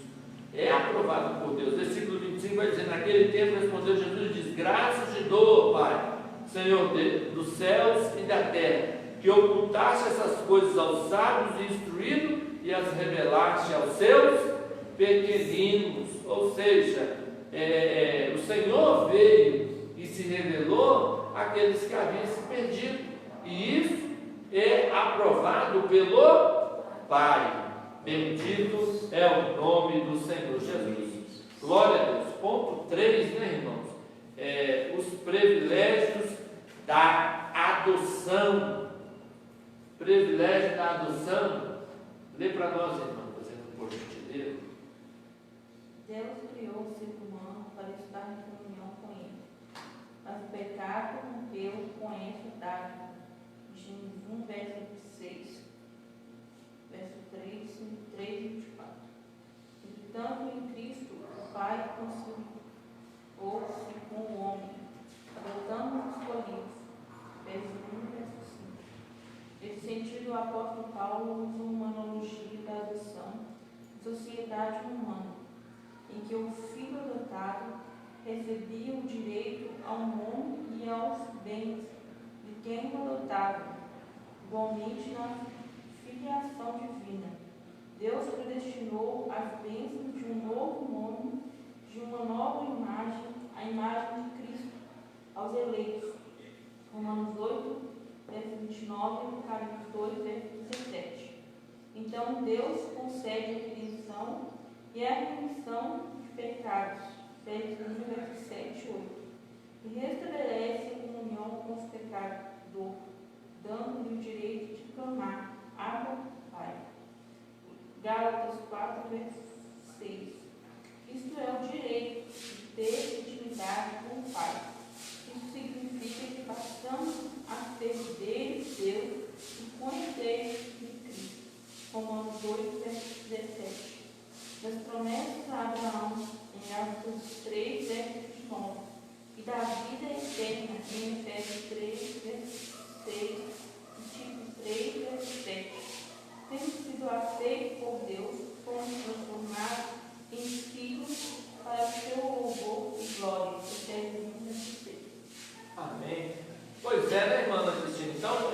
Speaker 1: É aprovado por Deus. Versículo 25 vai dizer: naquele tempo respondeu Jesus e diz: graças te dou, Pai, Senhor dos céus e da terra, que ocultaste essas coisas aos sábios e instruídos e as revelaste aos seus pequeninos. Ou seja, o Senhor veio e se revelou àqueles que haviam se perdido, e isso é aprovado pelo Pai. Bendito é o nome do Senhor Jesus. Glória a Deus. Ponto 3, né, irmãos? Os privilégios da adoção. Privilégio da adoção. Lê para nós, irmão, fazendo por gentileza.
Speaker 3: Deus criou o ser humano para estar em comunhão com ele, mas o pecado rompeu com essa dádiva. Gênesis 1, verso 26, verso 3 e 24. Entretanto, em Cristo, o Pai conciliou-se com o homem, adotando os escolhidos. Verso 1, verso 5. Nesse sentido, o apóstolo Paulo usa uma analogia da adoção de sociedade humana, em que o filho adotado recebia o direito ao nome e aos bens de quem o adotava, igualmente na filiação divina. Deus predestinou as bênçãos de um novo nome, de uma nova imagem, a imagem de Cristo, aos eleitos. Romanos 8, verso 29, capítulo 2, verso 17. Então Deus concede a redenção e a remissão de pecados, verso 1, verso 7 e 8, e restabelece a comunhão com os pecadores, dando-lhe o direito de clamar: Abba, Pai. Gálatas 4, verso 6. Isto é o direito de ter intimidade com o Pai. Isso significa que passamos a ser dele, Deus, e conhecer de Cristo. Romanos 8, verso 17. Das promessas a Abraão, em Gálatas 3, verso 9, e da vida eterna, em Efésios 3, verso 6, e Tito 3, verso 7. Tendo sido aceitos por Deus, fomos transformados em filhos para o seu louvor e glória. Efésios 1, verso 6.
Speaker 1: Amém. Pois é, né, irmã Ana Cristina? Então, o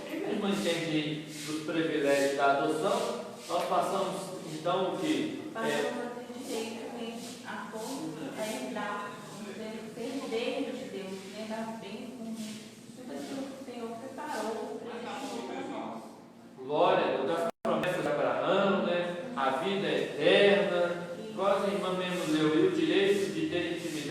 Speaker 1: que a irmã entende dos privilégios da adoção? Nós passamos, então, o que?
Speaker 3: Passamos a ter direito a todos a herdar, ser herdeiro de Deus, né, das bênçãos, tudo aquilo que o Senhor preparou para nós.
Speaker 1: Glória a Deus, das promessas de Abraão, né? A vida eterna. Quase a irmã mesmo leu, e o direito de ter intimidade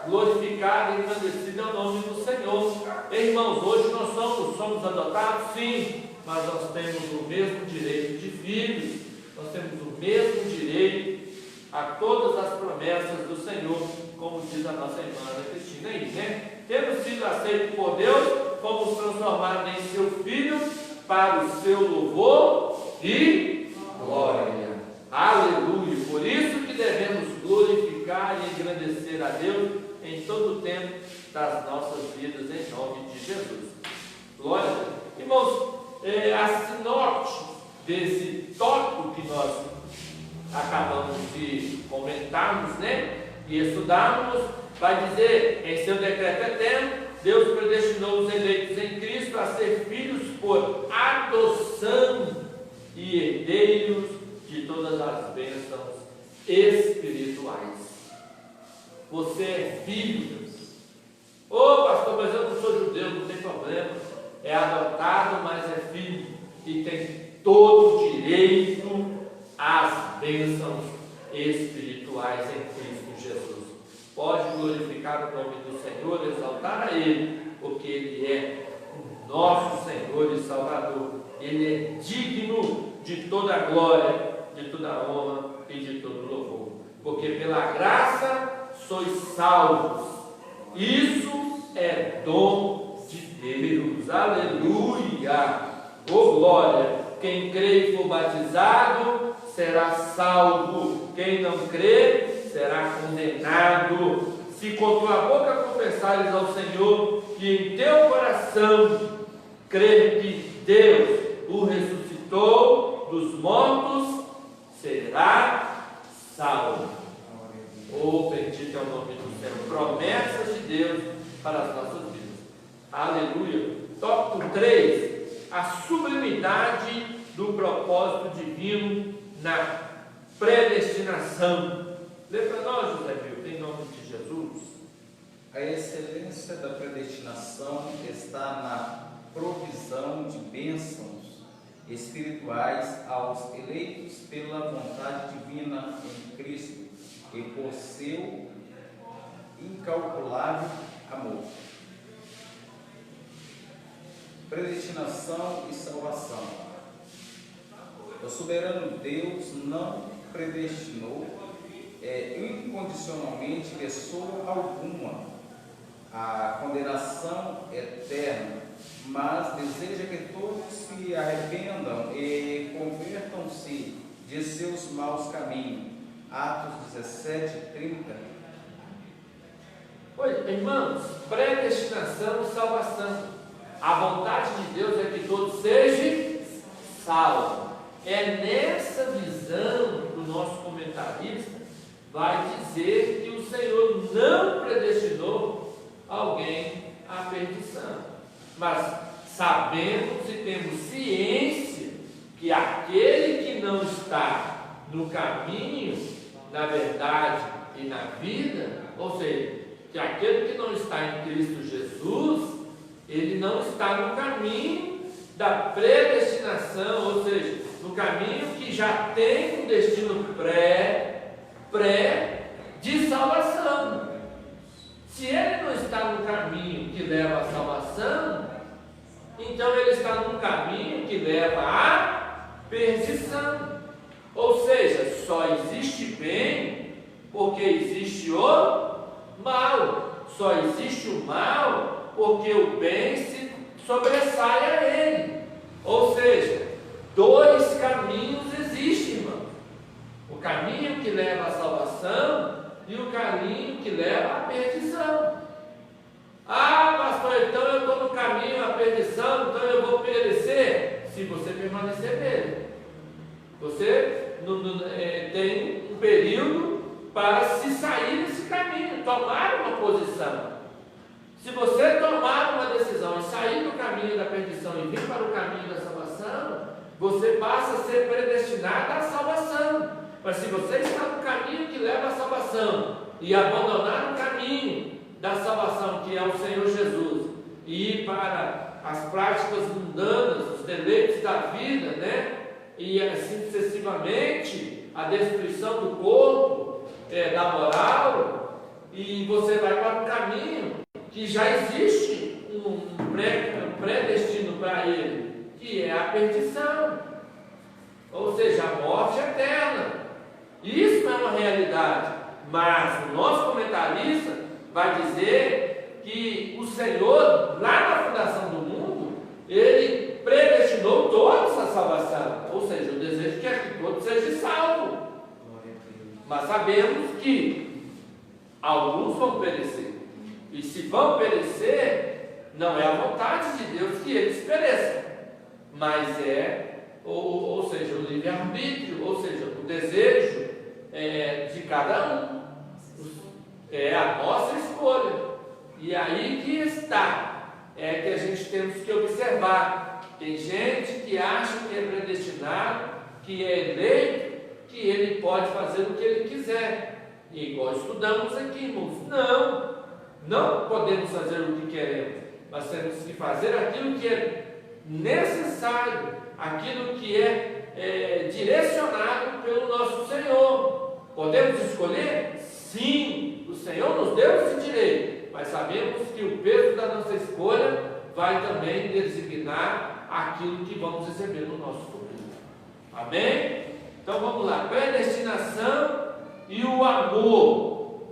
Speaker 1: glorificado e engrandecido é o nome do Senhor. Irmãos, hoje nós somos adotados, sim, mas nós temos o mesmo direito de filhos, nós temos o mesmo direito a todas as promessas do Senhor, como diz a nossa irmã Ana Cristina aí, né? Temos sido aceitos por Deus, fomos transformados em seu filho, para o seu louvor e glória. Aleluia! Por isso que devemos glorificar e engrandecer a Deus em todo o tempo das nossas vidas, em nome de Jesus. Glória a Deus. Irmãos, a sinopse desse tópico que nós acabamos de comentarmos, né, e estudarmos, vai dizer: em seu decreto eterno, Deus predestinou os eleitos em Cristo a ser filhos por adoção e herdeiros de todas as bênçãos espirituais. Você é filho. Ô pastor, mas eu não sou judeu, não tem problema. É adotado, mas é filho e tem todo o direito às bênçãos espirituais em Cristo Jesus. Pode glorificar o nome do Senhor, exaltar a Ele, porque Ele é o nosso Senhor e Salvador. Ele é digno de toda a glória, de toda a honra e de todo louvor. Porque pela graça sois salvos. Isso é dom de Deus. Aleluia! Oh glória! Quem crê e for batizado será salvo. Quem não crê será condenado. Se com tua boca confessares ao Senhor e em teu coração crer que Deus o ressuscitou dos mortos, será salvo. Oh, bendito é o nome do Senhor. Promessas de Deus para as nossas vidas. Aleluia. Tópico 3. A sublimidade do propósito divino na predestinação. Lê para nós, José Milton, em nome de Jesus.
Speaker 4: A excelência da predestinação está na provisão de bênçãos espirituais aos eleitos pela vontade divina em Cristo e por seu incalculável amor. Predestinação e salvação. O soberano Deus não predestinou incondicionalmente pessoa alguma à condenação eterna, mas deseja que todos se arrependam e convertam-se de seus maus caminhos. Atos 17:30.
Speaker 1: Pois, irmãos, predestinação e salvação. A vontade de Deus é que todos sejam salvos. É nessa visão que o nosso comentarista vai dizer que o Senhor não predestinou alguém à perdição. Mas sabemos e temos ciência que aquele que não está no caminho, na verdade e na vida, ou seja, que aquele que não está em Cristo Jesus, ele não está no caminho da predestinação, ou seja, no caminho que já tem um destino pré de salvação. Se ele não está no caminho que leva à salvação, então ele está num caminho que leva à perdição. Ou seja, só existe bem porque existe o mal. Só existe o mal porque o bem se sobressai a ele. Ou seja, dois caminhos existem, irmão. O caminho que leva à salvação e o caminho que leva à perdição. Ah, pastor, então eu estou no caminho à perdição, então eu vou perecer. Se você permanecer nele. Você tem um período para se sair desse caminho, tomar uma posição. Se você tomar uma decisão e sair do caminho da perdição e vir para o caminho da salvação, você passa a ser predestinado à salvação. Mas se você está no caminho que leva à salvação e abandonar o caminho da salvação, que é o Senhor Jesus, e ir para as práticas mundanas, os deleites da vida, né? E assim sucessivamente, a destruição do corpo, da moral, e você vai para um caminho que já existe um predestino para ele, que é a perdição, ou seja, a morte eterna. Isso é uma realidade, mas o nosso comentarista vai dizer que o Senhor, lá na fundação do mundo, ele predestinou todos a salvação, ou seja, o desejo que é que todos sejam salvos. Mas sabemos que alguns vão perecer, e se vão perecer, não é a vontade de Deus que eles pereçam, mas ou seja, o livre-arbítrio, ou seja, o desejo de cada um, é a nossa escolha. E aí que está, que a gente temos que observar. Tem gente que acha que é predestinado, que é eleito, que ele pode fazer o que ele quiser. E igual estudamos aqui, irmãos, não podemos fazer o que queremos, mas temos que fazer aquilo que é necessário, aquilo que é direcionado pelo nosso Senhor. Podemos escolher? Sim, o Senhor nos deu esse direito, mas sabemos que o peso da nossa escolha vai também designar aquilo que vamos receber no nosso futuro. Amém? Então vamos lá, predestinação e o amor.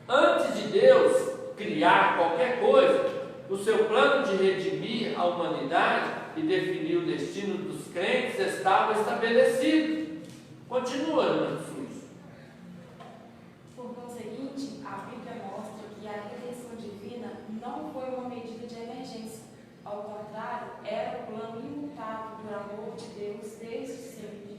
Speaker 1: Antes de Deus criar qualquer coisa, o seu plano de redimir a humanidade e definir o destino dos crentes estava estabelecido. Continua, irmã Suzy.
Speaker 2: Por conseguinte, a Bíblia mostra que a redenção divina não foi uma medida de emergência. Ao contrário, era o plano imutável do amor de Deus desde sempre.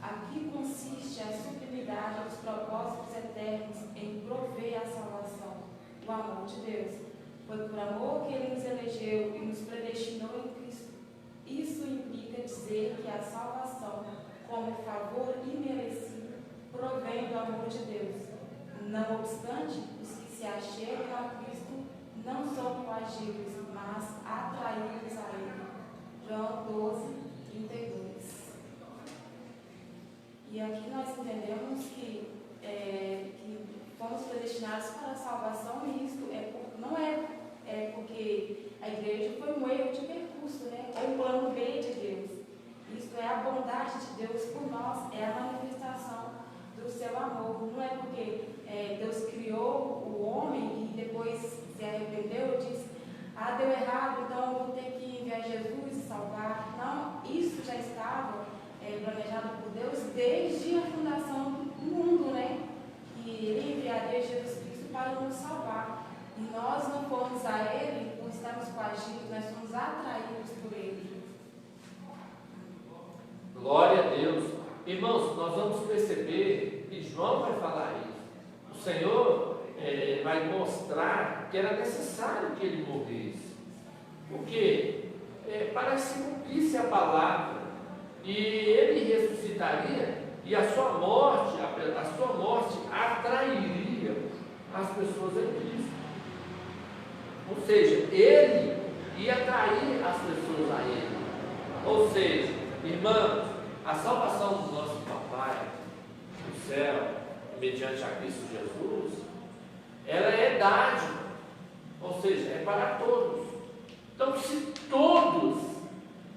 Speaker 2: Aqui consiste a sublimidade dos propósitos eternos em prover a salvação, o amor de Deus. Foi por amor que Ele nos elegeu e nos predestinou em Cristo. Isso implica dizer que a salvação, como favor imerecido, provém do amor de Deus. Não obstante, os que se achegam a Cristo não são coagidos, mas atraídos a Ele. João 12, 32. E aqui nós entendemos que fomos predestinados para a salvação, e isso não é porque a igreja foi um erro de percurso, né? Ou um plano B de Deus. Isso é a bondade de Deus por nós, é a manifestação do seu amor. Não é porque Deus criou o homem e depois se arrependeu e disse: deu errado, então eu vou ter que enviar Jesus e salvar. Não, isso já estava planejado por Deus desde a fundação do mundo, né? Que Ele enviaria Jesus Cristo para nos salvar. E nós não fomos a Ele por estarmos coagidos, nós fomos atraídos por Ele.
Speaker 1: Glória a Deus. Irmãos, nós vamos perceber, e João vai falar isso, o Senhor vai mostrar que era necessário que Ele morresse. Porque para que se cumprisse a palavra, e Ele ressuscitaria, e a sua morte atrairia as pessoas a Cristo. Ou seja, Ele ia atrair as pessoas a Ele. Ou seja, irmãos, a salvação do nosso Papai do céu, mediante a Cristo Jesus, ela é dádiva, ou seja, é para todos. Então, se todos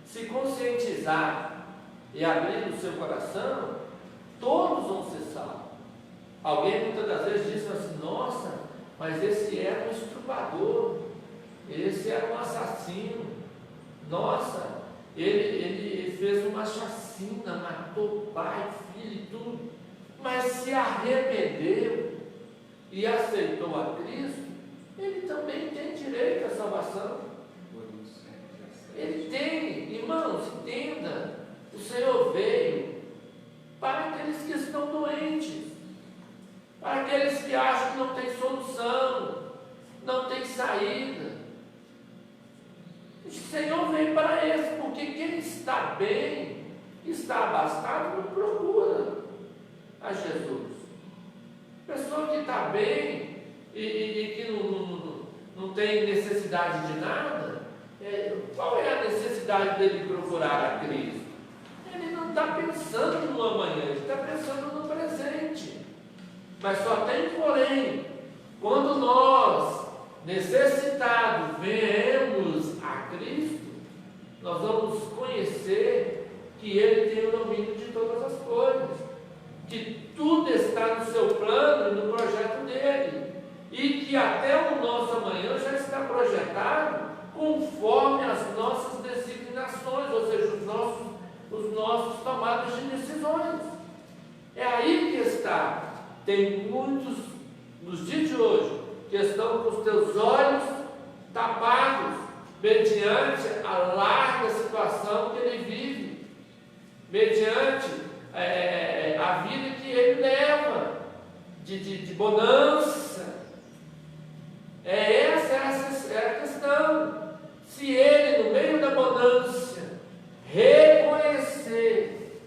Speaker 1: se conscientizarem e abrir o seu coração, todos vão ser salvos. Alguém muitas das vezes diz assim: nossa, mas esse era um estuprador, esse era um assassino, nossa, ele fez uma chacina, matou pai, filho e tudo, mas se arrependeu e aceitou a Cristo, ele também tem direito à salvação. Ele tem, irmãos, entenda, o Senhor veio para aqueles que estão doentes, para aqueles que acham que não tem solução, não tem saída. O Senhor veio para eles, porque quem está bem, está abastado, não procura a Jesus. Pessoa que está bem e que não tem necessidade de nada, qual é a necessidade dele procurar a Cristo? Ele não está pensando no amanhã, ele está pensando no presente. Mas só tem porém, Quando nós, necessitados, viemos a Cristo, nós vamos conhecer que Ele tem o domínio de todas as coisas, que tudo está no seu plano e no projeto dele, e que até o nosso amanhã já está projetado conforme as nossas designações, ou seja, os nossos tomadas de decisões. É aí que está. Tem muitos, nos dias de hoje, que estão com os teus olhos tapados, mediante a larga situação que ele vive, mediante a vida que ele leva, de bonança. Essa é a questão. Se ele, no meio da bonança, reconhecer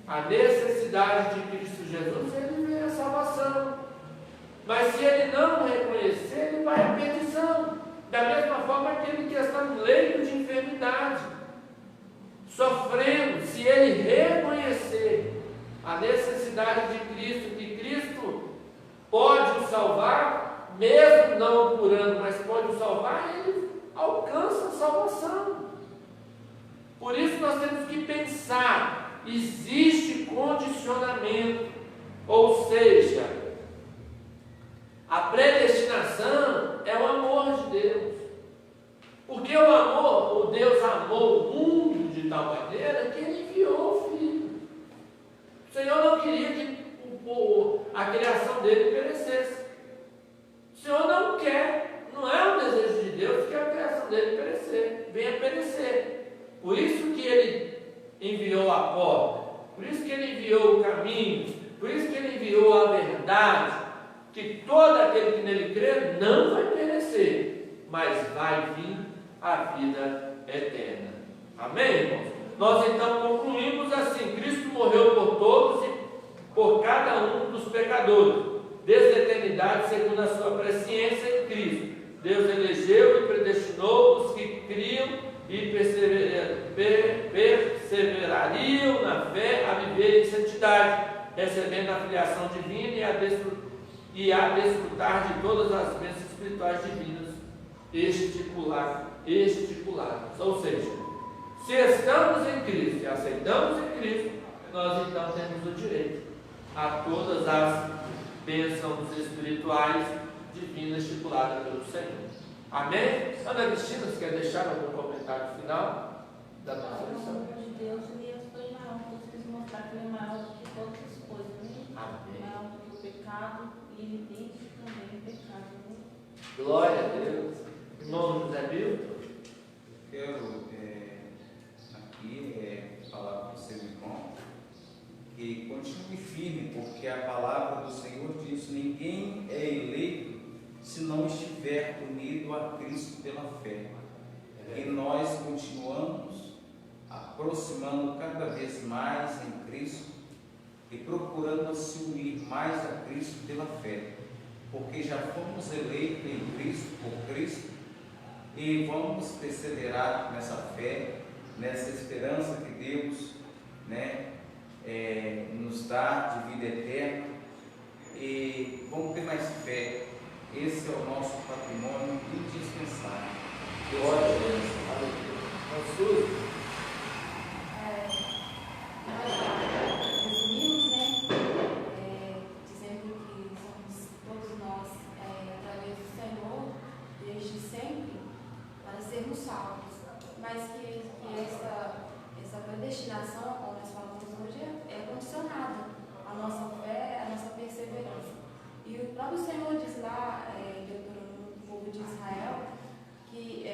Speaker 1: a necessidade de Cristo Jesus, ele vê a salvação. Mas se ele não reconhecer, ele vai à perdição. Da mesma forma aquele que está no leito de enfermidade, sofrendo, se ele reconhecer a necessidade de Cristo, que Cristo pode o salvar, mesmo não o curando, mas pode o salvar, ele alcança a salvação. Por isso nós temos que pensar, existe condicionamento, ou seja, a predestinação é o amor de Deus. Porque o amor, o Deus amou o mundo de tal maneira que ele enviou o Filho. O Senhor não queria que a criação dele perecesse. O Senhor não quer, não é o desejo de Deus que a criação dele venha perecer. Por isso que ele enviou a porta, por isso que ele enviou o caminho, por isso que ele enviou a verdade, que todo aquele que nele crê não vai perecer, mas vai vir a vida eterna. Amém, irmãos? Nós então concluímos assim: Cristo morreu por todos e por cada um dos pecadores, desde a eternidade, segundo a sua presciência em Cristo. Deus elegeu e predestinou os que criam e perseverariam na fé a viver em santidade, recebendo a filiação divina e a desfrutar de todas as bênçãos espirituais divinas estipuladas. Ou seja, se estamos em Cristo e aceitamos em Cristo, nós então temos o direito a todas as bênçãos espirituais divinas estipuladas pelo Senhor. Amém? Ana Cristina, você quer deixar algum comentário final da nossa lição?
Speaker 3: O amor de Deus, ele foi maior, vocês mostrar que ele é maior do que todas as coisas, né?
Speaker 1: Amém.
Speaker 3: Maior do que o pecado, e ele vence também o pecado, né?
Speaker 1: Glória a Deus. Irmão José Milton.
Speaker 4: Quero aqui falar para o seu irmão que continue firme, porque a palavra do Senhor diz: ninguém é eleito se não estiver unido a Cristo pela fé. E nós continuamos aproximando cada vez mais em Cristo e procurando se unir mais a Cristo pela fé, porque já fomos eleitos em Cristo, por Cristo, e vamos perseverar nessa fé, nessa esperança que Deus nos dá de vida eterna, e vamos ter mais fé. Esse é o nosso patrimônio indispensável.
Speaker 1: Glória a Deus. Aleluia.
Speaker 2: Resumimos, dizendo que somos todos nós, através do Senhor, desde sempre, para sermos salvos. Mas que essa predestinação, como nós falamos hoje, é condicionada à nossa fé, à nossa perseverança. E o próprio Senhor diz lá, no povo de Israel, que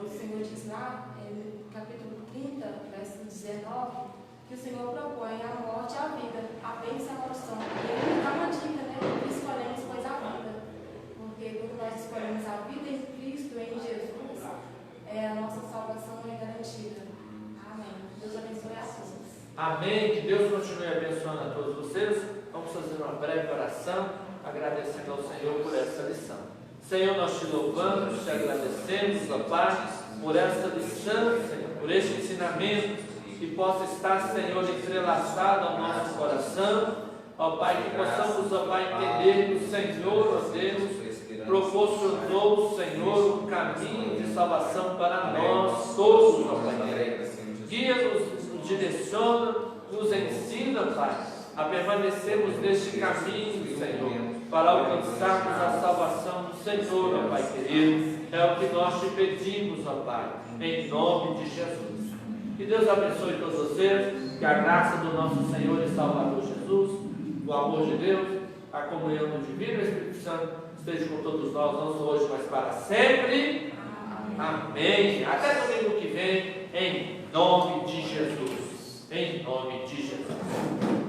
Speaker 2: o Senhor diz lá, no capítulo 30, verso 19, que o Senhor propõe a morte e a vida, a bênção e a maldição. E ele dá uma dica, né? Escolhemos, pois, a vida. Porque quando nós escolhemos a vida em Cristo, em Jesus, a nossa salvação é garantida. Amém. Deus abençoe a todos.
Speaker 1: Amém. Que Deus continue abençoando a todos vocês. Vamos fazer uma breve oração, agradecendo ao Senhor por essa lição. Senhor, nós te louvamos, te agradecemos, ó Pai, por essa lição, Senhor, por este ensinamento, que possa estar, Senhor, entrelaçado ao nosso coração, ó Pai, que possamos, ó Pai, entender que o Senhor, ó Deus, proporcionou o Senhor um caminho de salvação para nós todos, ó Pai querido. Guia-nos, nos direciona, nos ensina, Pai, a permanecermos neste caminho, Senhor, para alcançarmos a salvação do Senhor, ó Pai querido. É o que nós te pedimos, ó Pai, em nome de Jesus. Que Deus abençoe todos vocês, que a graça do nosso Senhor e Salvador Jesus, o amor de Deus, a comunhão do Divino Espírito Santo esteja com todos nós, não só hoje, mas para sempre. Amém. Até domingo que vem, em nome de Jesus. Em nome de Jesus.